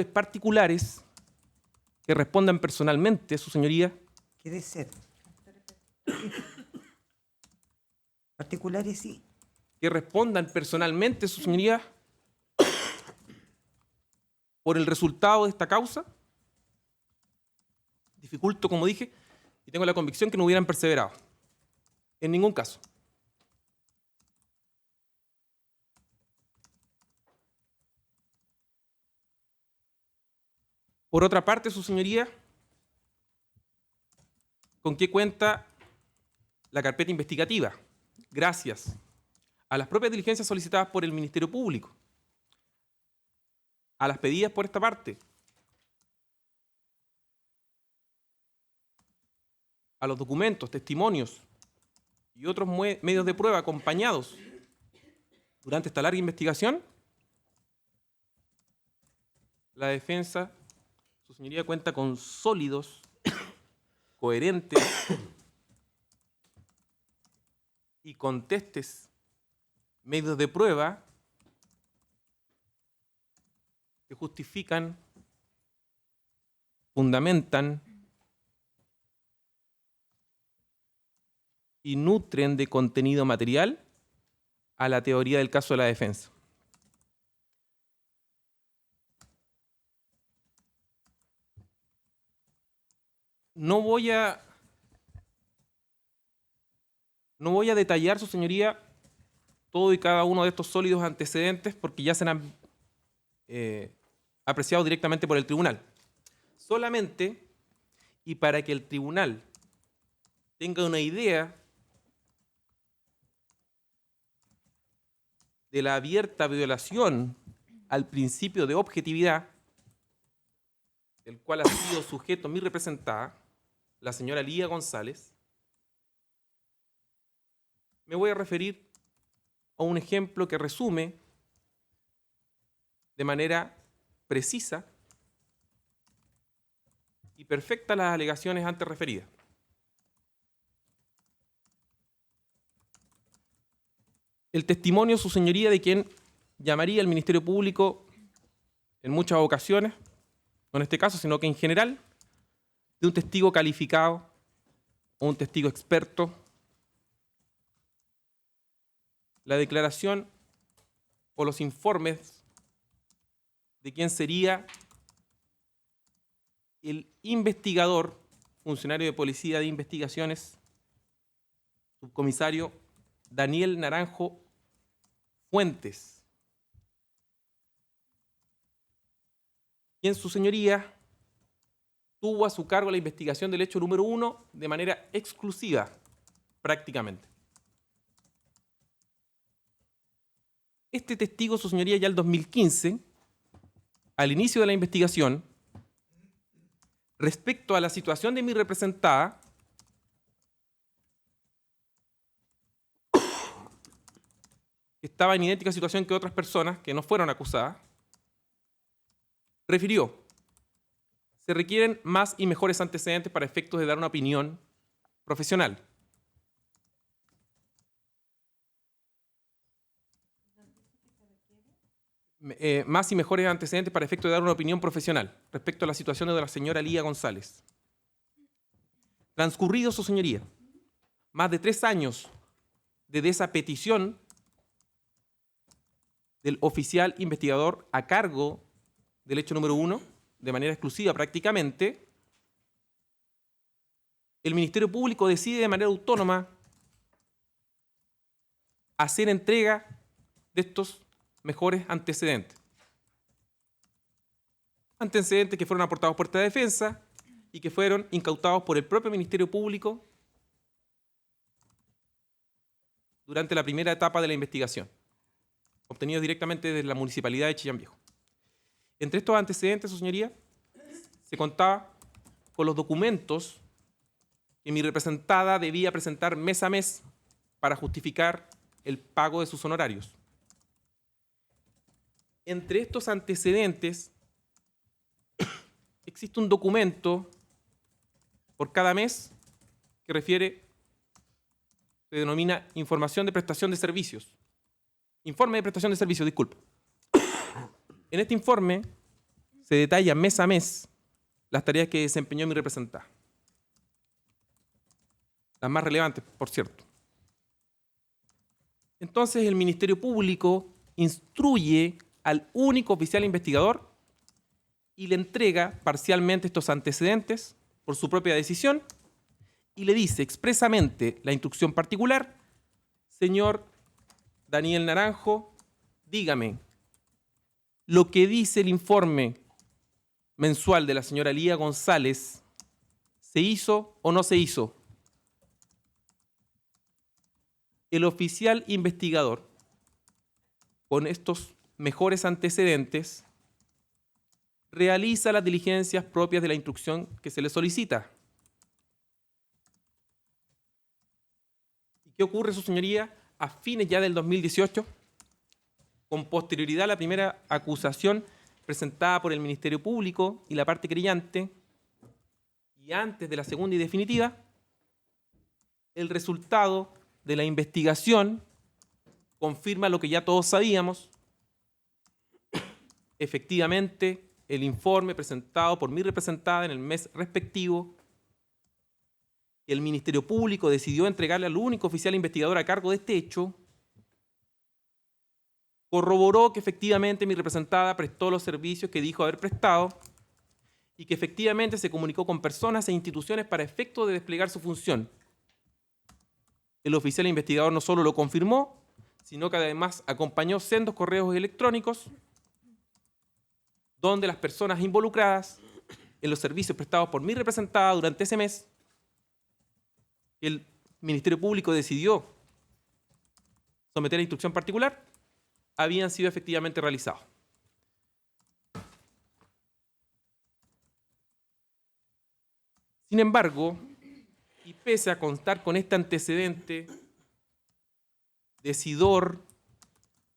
particulares que respondan personalmente, su señoría, ¿Quiere ser? Particulares, sí. que respondan personalmente, su señoría, por el resultado de esta causa, dificulto, como dije, y tengo la convicción que no hubieran perseverado. En ningún caso. Por otra parte, su señoría, ¿con qué cuenta la carpeta investigativa? Gracias a las propias diligencias solicitadas por el Ministerio Público, a las pedidas por esta parte a los documentos, testimonios y otros medios de prueba acompañados durante esta larga investigación, la defensa, su señoría, cuenta con sólidos, coherentes y contestes medios de prueba que justifican, fundamentan y nutren de contenido material a la teoría del caso de la defensa. No voy a detallar, su señoría, todo y cada uno de estos sólidos antecedentes porque ya serán apreciados directamente por el tribunal. Solamente, y para que el tribunal tenga una idea de la abierta violación al principio de objetividad, del cual ha sido sujeto mi representada, la señora Lía González, me voy a referir a un ejemplo que resume de manera precisa y perfecta las alegaciones antes referidas. El testimonio, su señoría, de quien llamaría al Ministerio Público en muchas ocasiones, no en este caso, sino que en general, de un testigo calificado o un testigo experto. La declaración o los informes de quién sería el investigador, funcionario de Policía de Investigaciones, subcomisario Daniel Naranjo Fuentes, quien, su señoría, tuvo a su cargo la investigación del hecho número 1 de manera exclusiva, prácticamente. Este testigo, su señoría, ya el 2015, al inicio de la investigación, respecto a la situación de mi representada, que estaba en idéntica situación que otras personas que no fueron acusadas, refirió: se requieren más y mejores antecedentes para efectos de dar una opinión profesional. Más y mejores antecedentes para efectos de dar una opinión profesional respecto a la situación de la señora Lía González. Transcurrido, su señoría, más de 3 años desde esa petición del oficial investigador a cargo del hecho número 1, de manera exclusiva prácticamente, el Ministerio Público decide de manera autónoma hacer entrega de estos mejores antecedentes. Antecedentes que fueron aportados por esta defensa y que fueron incautados por el propio Ministerio Público durante la primera etapa de la investigación, obtenidos directamente desde la Municipalidad de Chillán Viejo. Entre estos antecedentes, su señoría, se contaba con los documentos que mi representada debía presentar mes a mes para justificar el pago de sus honorarios. Entre estos antecedentes existe un documento por cada mes que se denomina información de prestación de servicios. Informe de prestación de servicios, disculpe. En este informe se detalla mes a mes las tareas que desempeñó mi representada. Las más relevantes, por cierto. Entonces el Ministerio Público instruye al único oficial investigador y le entrega parcialmente estos antecedentes por su propia decisión y le dice expresamente la instrucción particular: señor Daniel Naranjo, dígame, ¿lo que dice el informe mensual de la señora Lía González se hizo o no se hizo? El oficial investigador, con estos mejores antecedentes, realiza las diligencias propias de la instrucción que se le solicita. ¿Qué ocurre, su señoría? A fines ya del 2018, con posterioridad a la primera acusación presentada por el Ministerio Público y la parte querellante, y antes de la segunda y definitiva, el resultado de la investigación confirma lo que ya todos sabíamos. Efectivamente, el informe presentado por mi representada en el mes respectivo, el Ministerio Público decidió entregarle al único oficial investigador a cargo de este hecho, corroboró que efectivamente mi representada prestó los servicios que dijo haber prestado y que efectivamente se comunicó con personas e instituciones para efecto de desplegar su función. El oficial investigador no solo lo confirmó, sino que además acompañó sendos correos electrónicos donde las personas involucradas en los servicios prestados por mi representada durante ese mes, el Ministerio Público decidió someter a instrucción particular, habían sido efectivamente realizados. Sin embargo, y pese a contar con este antecedente decidor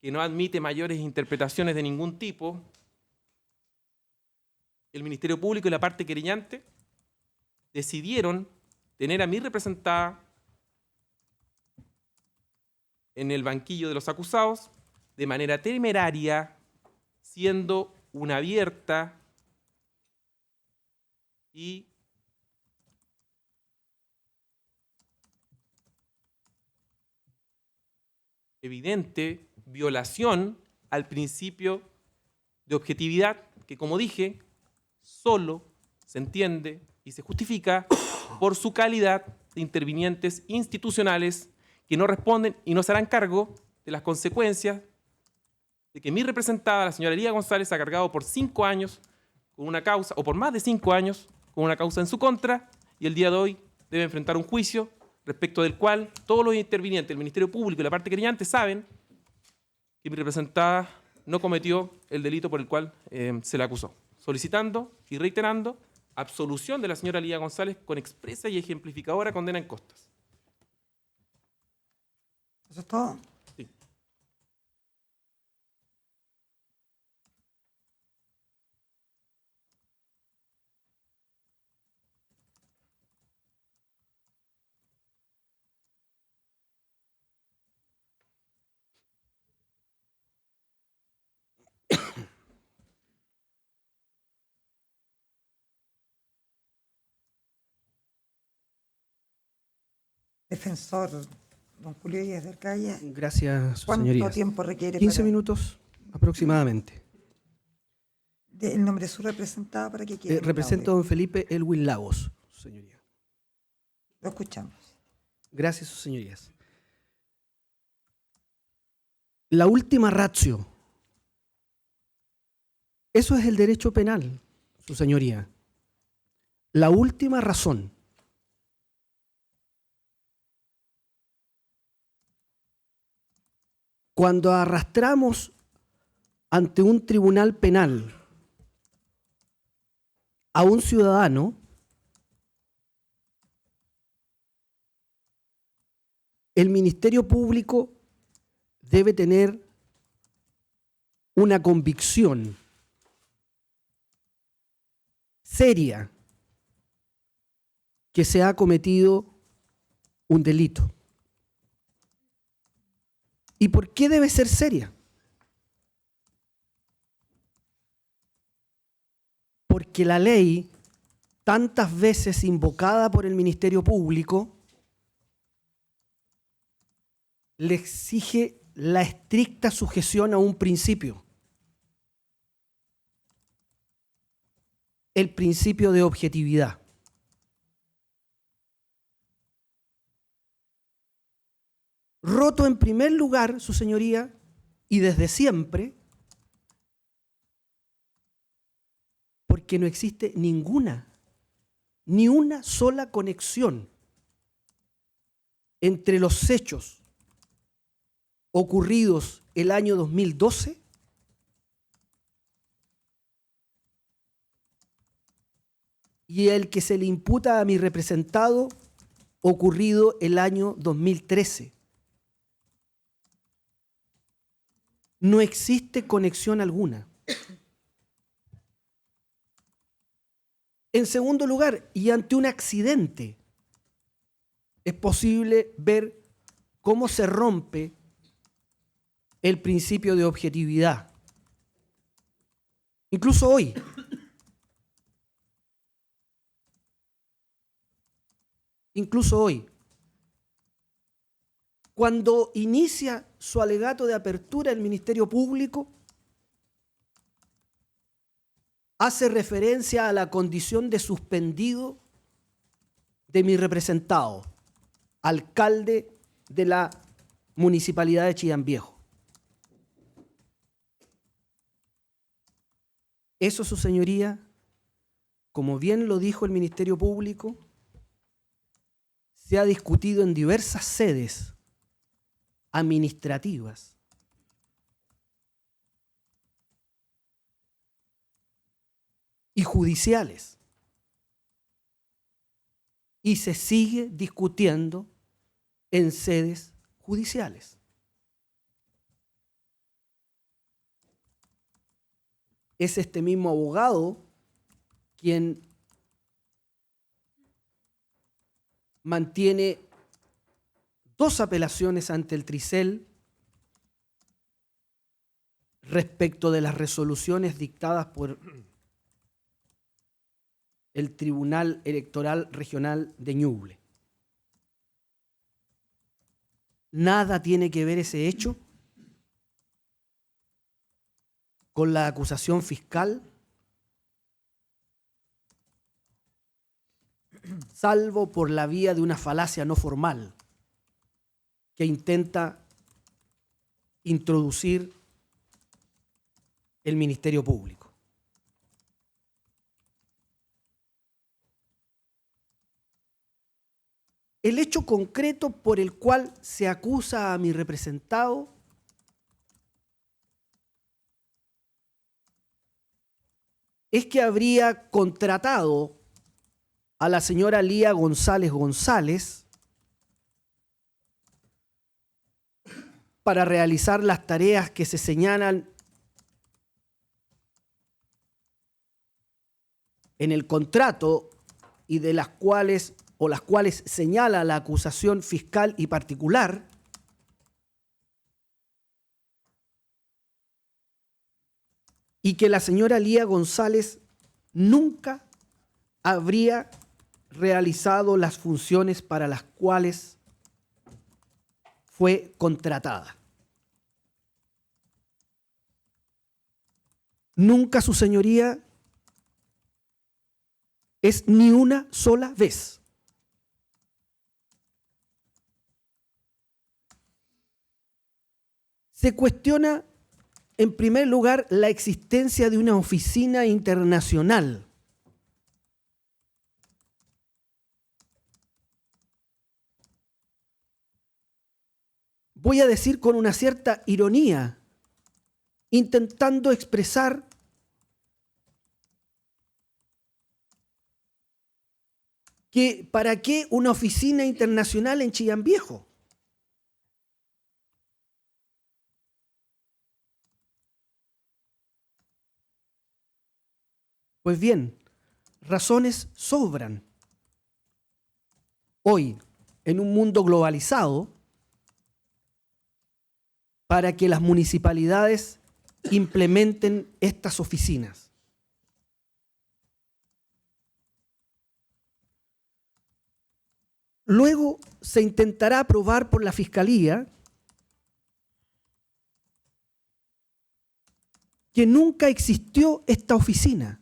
que no admite mayores interpretaciones de ningún tipo, el Ministerio Público y la parte querellante decidieron tener a mi representada en el banquillo de los acusados de manera temeraria, siendo una abierta y evidente violación al principio de objetividad que, como dije, solo se entiende y se justifica por su calidad de intervinientes institucionales que no responden y no se harán cargo de las consecuencias de que mi representada, la señora Elía González, ha cargado por 5 años con una causa, o por más de 5 años, con una causa en su contra, y el día de hoy debe enfrentar un juicio respecto del cual todos los intervinientes, el Ministerio Público y la parte querellante saben que mi representada no cometió el delito por el cual se la acusó, solicitando y reiterando absolución de la señora Elía González con expresa y ejemplificadora condena en costas. ¿Eso es todo? Sí. Defensor, don Julio Díaz del Calle, Gracias, ¿cuánto señorías. tiempo requiere 15 para minutos aproximadamente. el nombre de su representada para que quede? en el Represento a audio? don Felipe Elwin Lagos, señoría. Lo escuchamos. Gracias, sus señorías. La última ratio. Eso es el derecho penal, su señoría. La última razón. Cuando arrastramos ante un tribunal penal a un ciudadano, el Ministerio Público debe tener una convicción seria que se ha cometido un delito. ¿Y por qué debe ser seria? Porque la ley, tantas veces invocada por el Ministerio Público, le exige la estricta sujeción a un principio. El principio de objetividad. Roto en primer lugar, su señoría, y desde siempre, porque no existe ni una sola conexión entre los hechos ocurridos el año 2012 y el que se le imputa a mi representado ocurrido el año 2013. No existe conexión alguna. En segundo lugar, y ante un accidente, es posible ver cómo se rompe el principio de objetividad. Incluso hoy. Cuando inicia su alegato de apertura el Ministerio Público, hace referencia a la condición de suspendido de mi representado, alcalde de la Municipalidad de Chillán Viejo. Eso, su señoría, como bien lo dijo el Ministerio Público, se ha discutido en diversas sedes administrativas y judiciales, y se sigue discutiendo en sedes judiciales. Es este mismo abogado quien mantiene 2 apelaciones ante el Tricel respecto de las resoluciones dictadas por el Tribunal Electoral Regional de Ñuble. Nada tiene que ver ese hecho con la acusación fiscal, salvo por la vía de una falacia no formal que intenta introducir el Ministerio Público. El hecho concreto por el cual se acusa a mi representado es que habría contratado a la señora Lía González González para realizar las tareas que se señalan en el contrato y de las cuales señala la acusación fiscal y particular, y que la señora Lía González nunca habría realizado las funciones para las cuales fue contratada. Nunca, su señoría, es ni una sola vez. Se cuestiona, en primer lugar, la existencia de una oficina internacional. Voy a decir con una cierta ironía, intentando expresar que ¿para qué una oficina internacional en Chillán Viejo? Pues bien, razones sobran. Hoy, en un mundo globalizado, para que las municipalidades implementen estas oficinas. Luego se intentará aprobar por la Fiscalía que nunca existió esta oficina,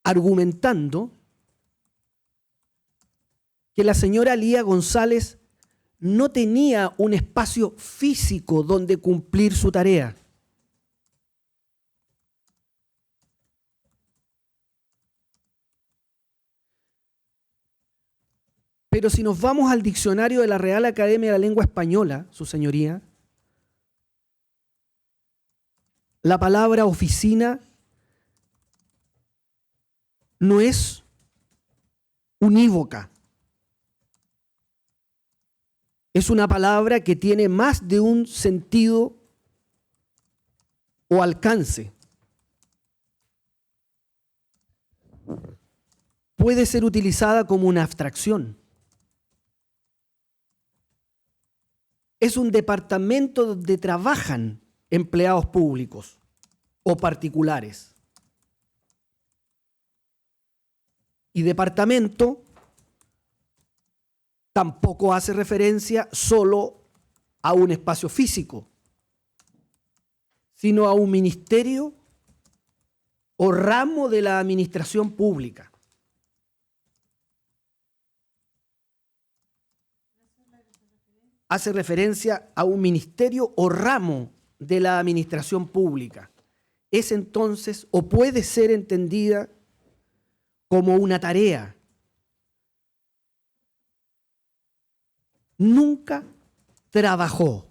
argumentando que la señora Lía González no tenía un espacio físico donde cumplir su tarea. Pero si nos vamos al diccionario de la Real Academia de la Lengua Española, su señoría, la palabra oficina no es unívoca. Es una palabra que tiene más de un sentido o alcance. Puede ser utilizada como una abstracción. Es un departamento donde trabajan empleados públicos o particulares. Y departamento tampoco hace referencia solo a un espacio físico, sino a un ministerio o ramo de la administración pública. Hace referencia a un ministerio o ramo de la administración pública. Es entonces, o puede ser entendida como una tarea. Nunca trabajó,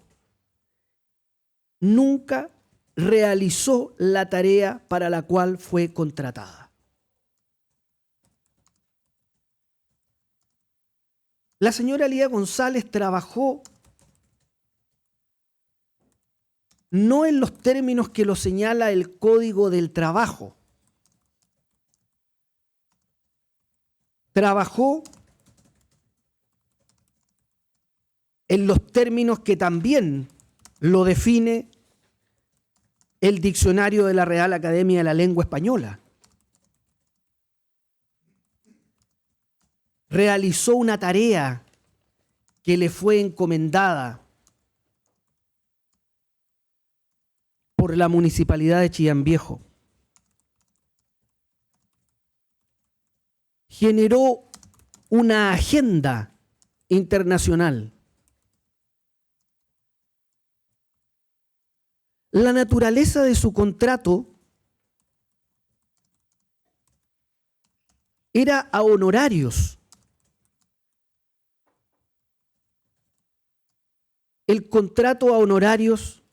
nunca realizó la tarea para la cual fue contratada. La señora Lía González trabajó no en los términos que lo señala el Código del Trabajo. Trabajó en los términos que también lo define el diccionario de la Real Academia de la Lengua Española. Realizó una tarea que le fue encomendada por la Municipalidad de Chillán Viejo. Generó una agenda internacional. La naturaleza de su contrato era a honorarios. El contrato a honorarios,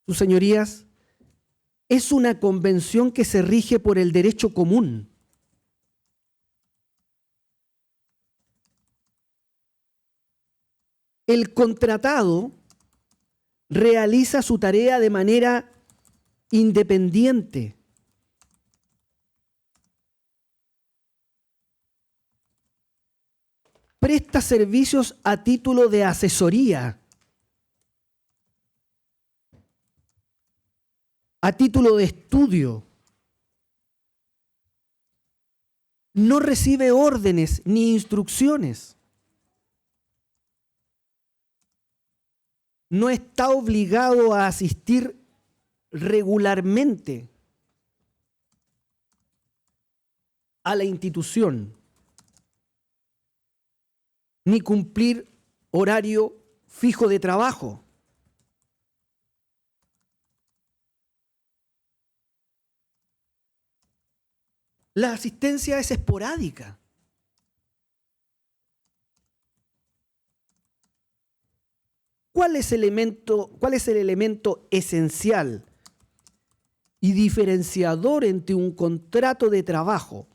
sus señorías, es una convención que se rige por el derecho común. El contratado realiza su tarea de manera independiente. Presta servicios a título de asesoría, a título de estudio. No recibe órdenes ni instrucciones. No está obligado a asistir regularmente a la institución, ni cumplir horario fijo de trabajo. La asistencia es esporádica. ¿Cuál es el elemento esencial y diferenciador entre un contrato de trabajo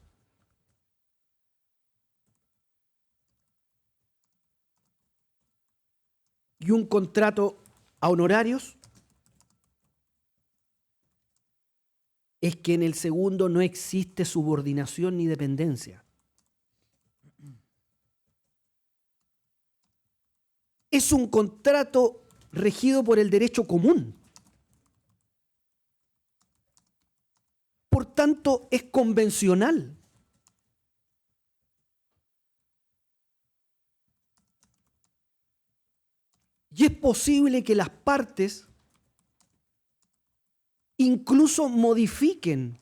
y un contrato a honorarios? Es que en el segundo no existe subordinación ni dependencia. Es un contrato regido por el derecho común. Por tanto, es convencional. Y es posible que las partes incluso modifiquen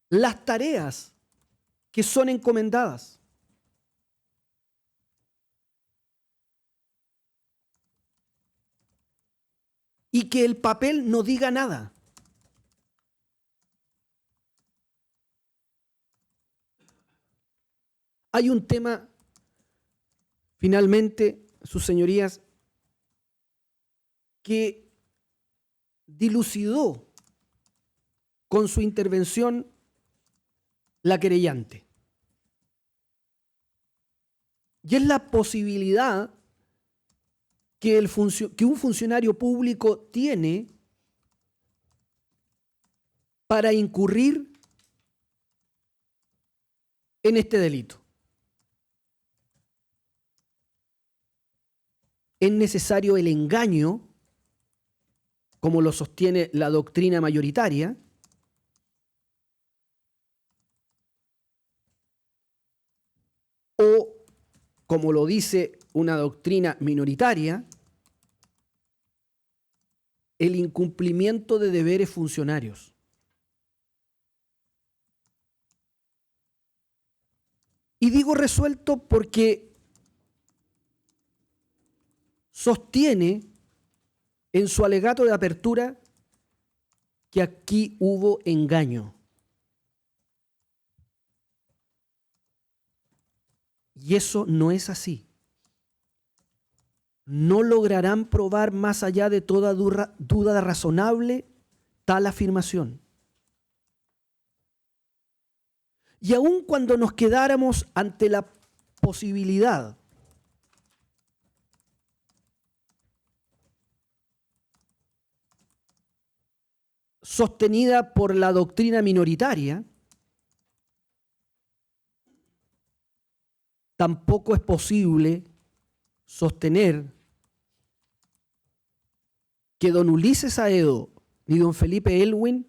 las tareas que son encomendadas. Y que el papel no diga nada. Hay un tema, finalmente, sus señorías, que dilucidó con su intervención la querellante. Y es la posibilidad que un funcionario público tiene para incurrir en este delito. Es necesario el engaño, como lo sostiene la doctrina mayoritaria, o, como lo dice una doctrina minoritaria, el incumplimiento de deberes funcionarios. Y digo resuelto porque sostiene en su alegato de apertura que aquí hubo engaño. Y eso no es así. No lograrán probar más allá de toda duda razonable tal afirmación. Y aun cuando nos quedáramos ante la posibilidad sostenida por la doctrina minoritaria, tampoco es posible sostener que don Ulises Aedo ni don Felipe Elwin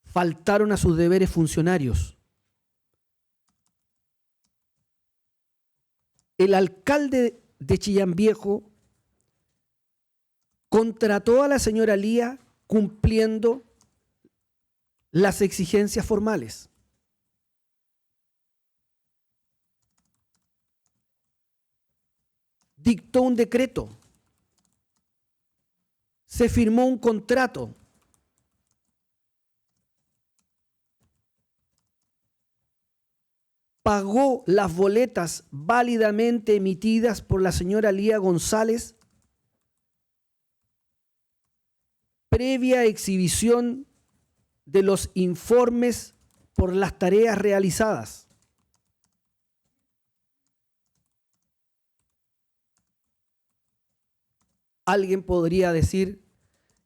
faltaron a sus deberes funcionarios. El alcalde de Chillán Viejo contrató a la señora Lía cumpliendo las exigencias formales. Dictó un decreto. Se firmó un contrato. Pagó las boletas válidamente emitidas por la señora Lía González previa exhibición de los informes por las tareas realizadas. Alguien podría decir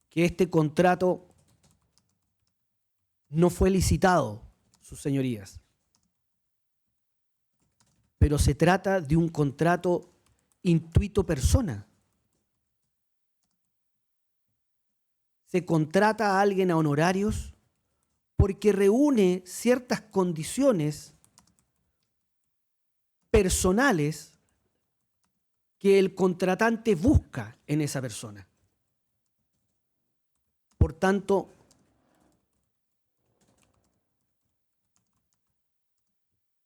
que este contrato no fue licitado, sus señorías, pero se trata de un contrato intuito persona. Se contrata a alguien a honorarios porque reúne ciertas condiciones personales que el contratante busca en esa persona. Por tanto,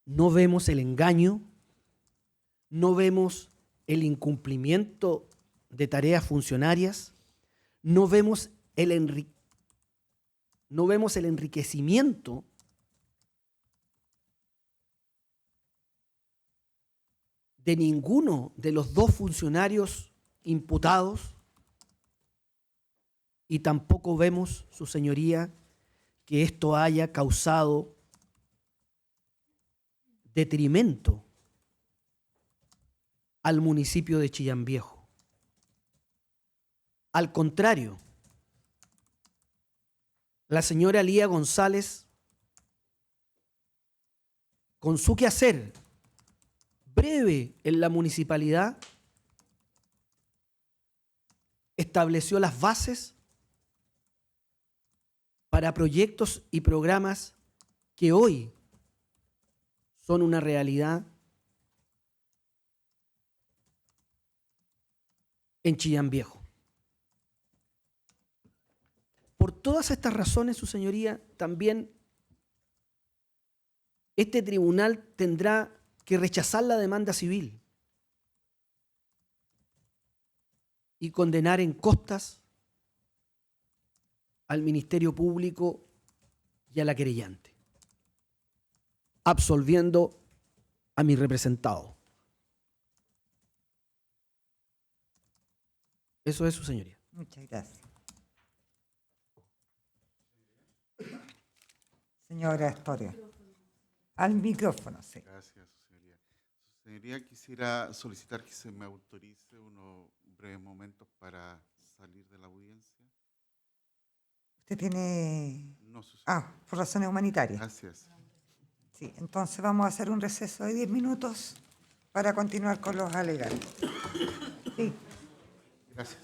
no vemos el engaño, no vemos el incumplimiento de tareas funcionarias, no vemos el enriquecimiento de ninguno de los dos funcionarios imputados y tampoco vemos, su señoría, que esto haya causado detrimento al municipio de Chillán Viejo. Al contrario, la señora Lía González, con su quehacer breve en la municipalidad, estableció las bases para proyectos y programas que hoy son una realidad en Chillán Viejo. Por todas estas razones, su señoría, también este tribunal tendrá que rechazar la demanda civil y condenar en costas al Ministerio Público y a la querellante, absolviendo a mi representado. Eso es, su señoría. Muchas gracias. Señora Astoria. Al micrófono, sí. Gracias, su señoría. Su señoría, quisiera solicitar que se me autorice unos breves momentos para salir de la audiencia. Usted tiene... No, su señoría. Ah, por razones humanitarias. Gracias. Sí, entonces vamos a hacer un receso de 10 minutos para continuar con los alegatos. Sí. Gracias.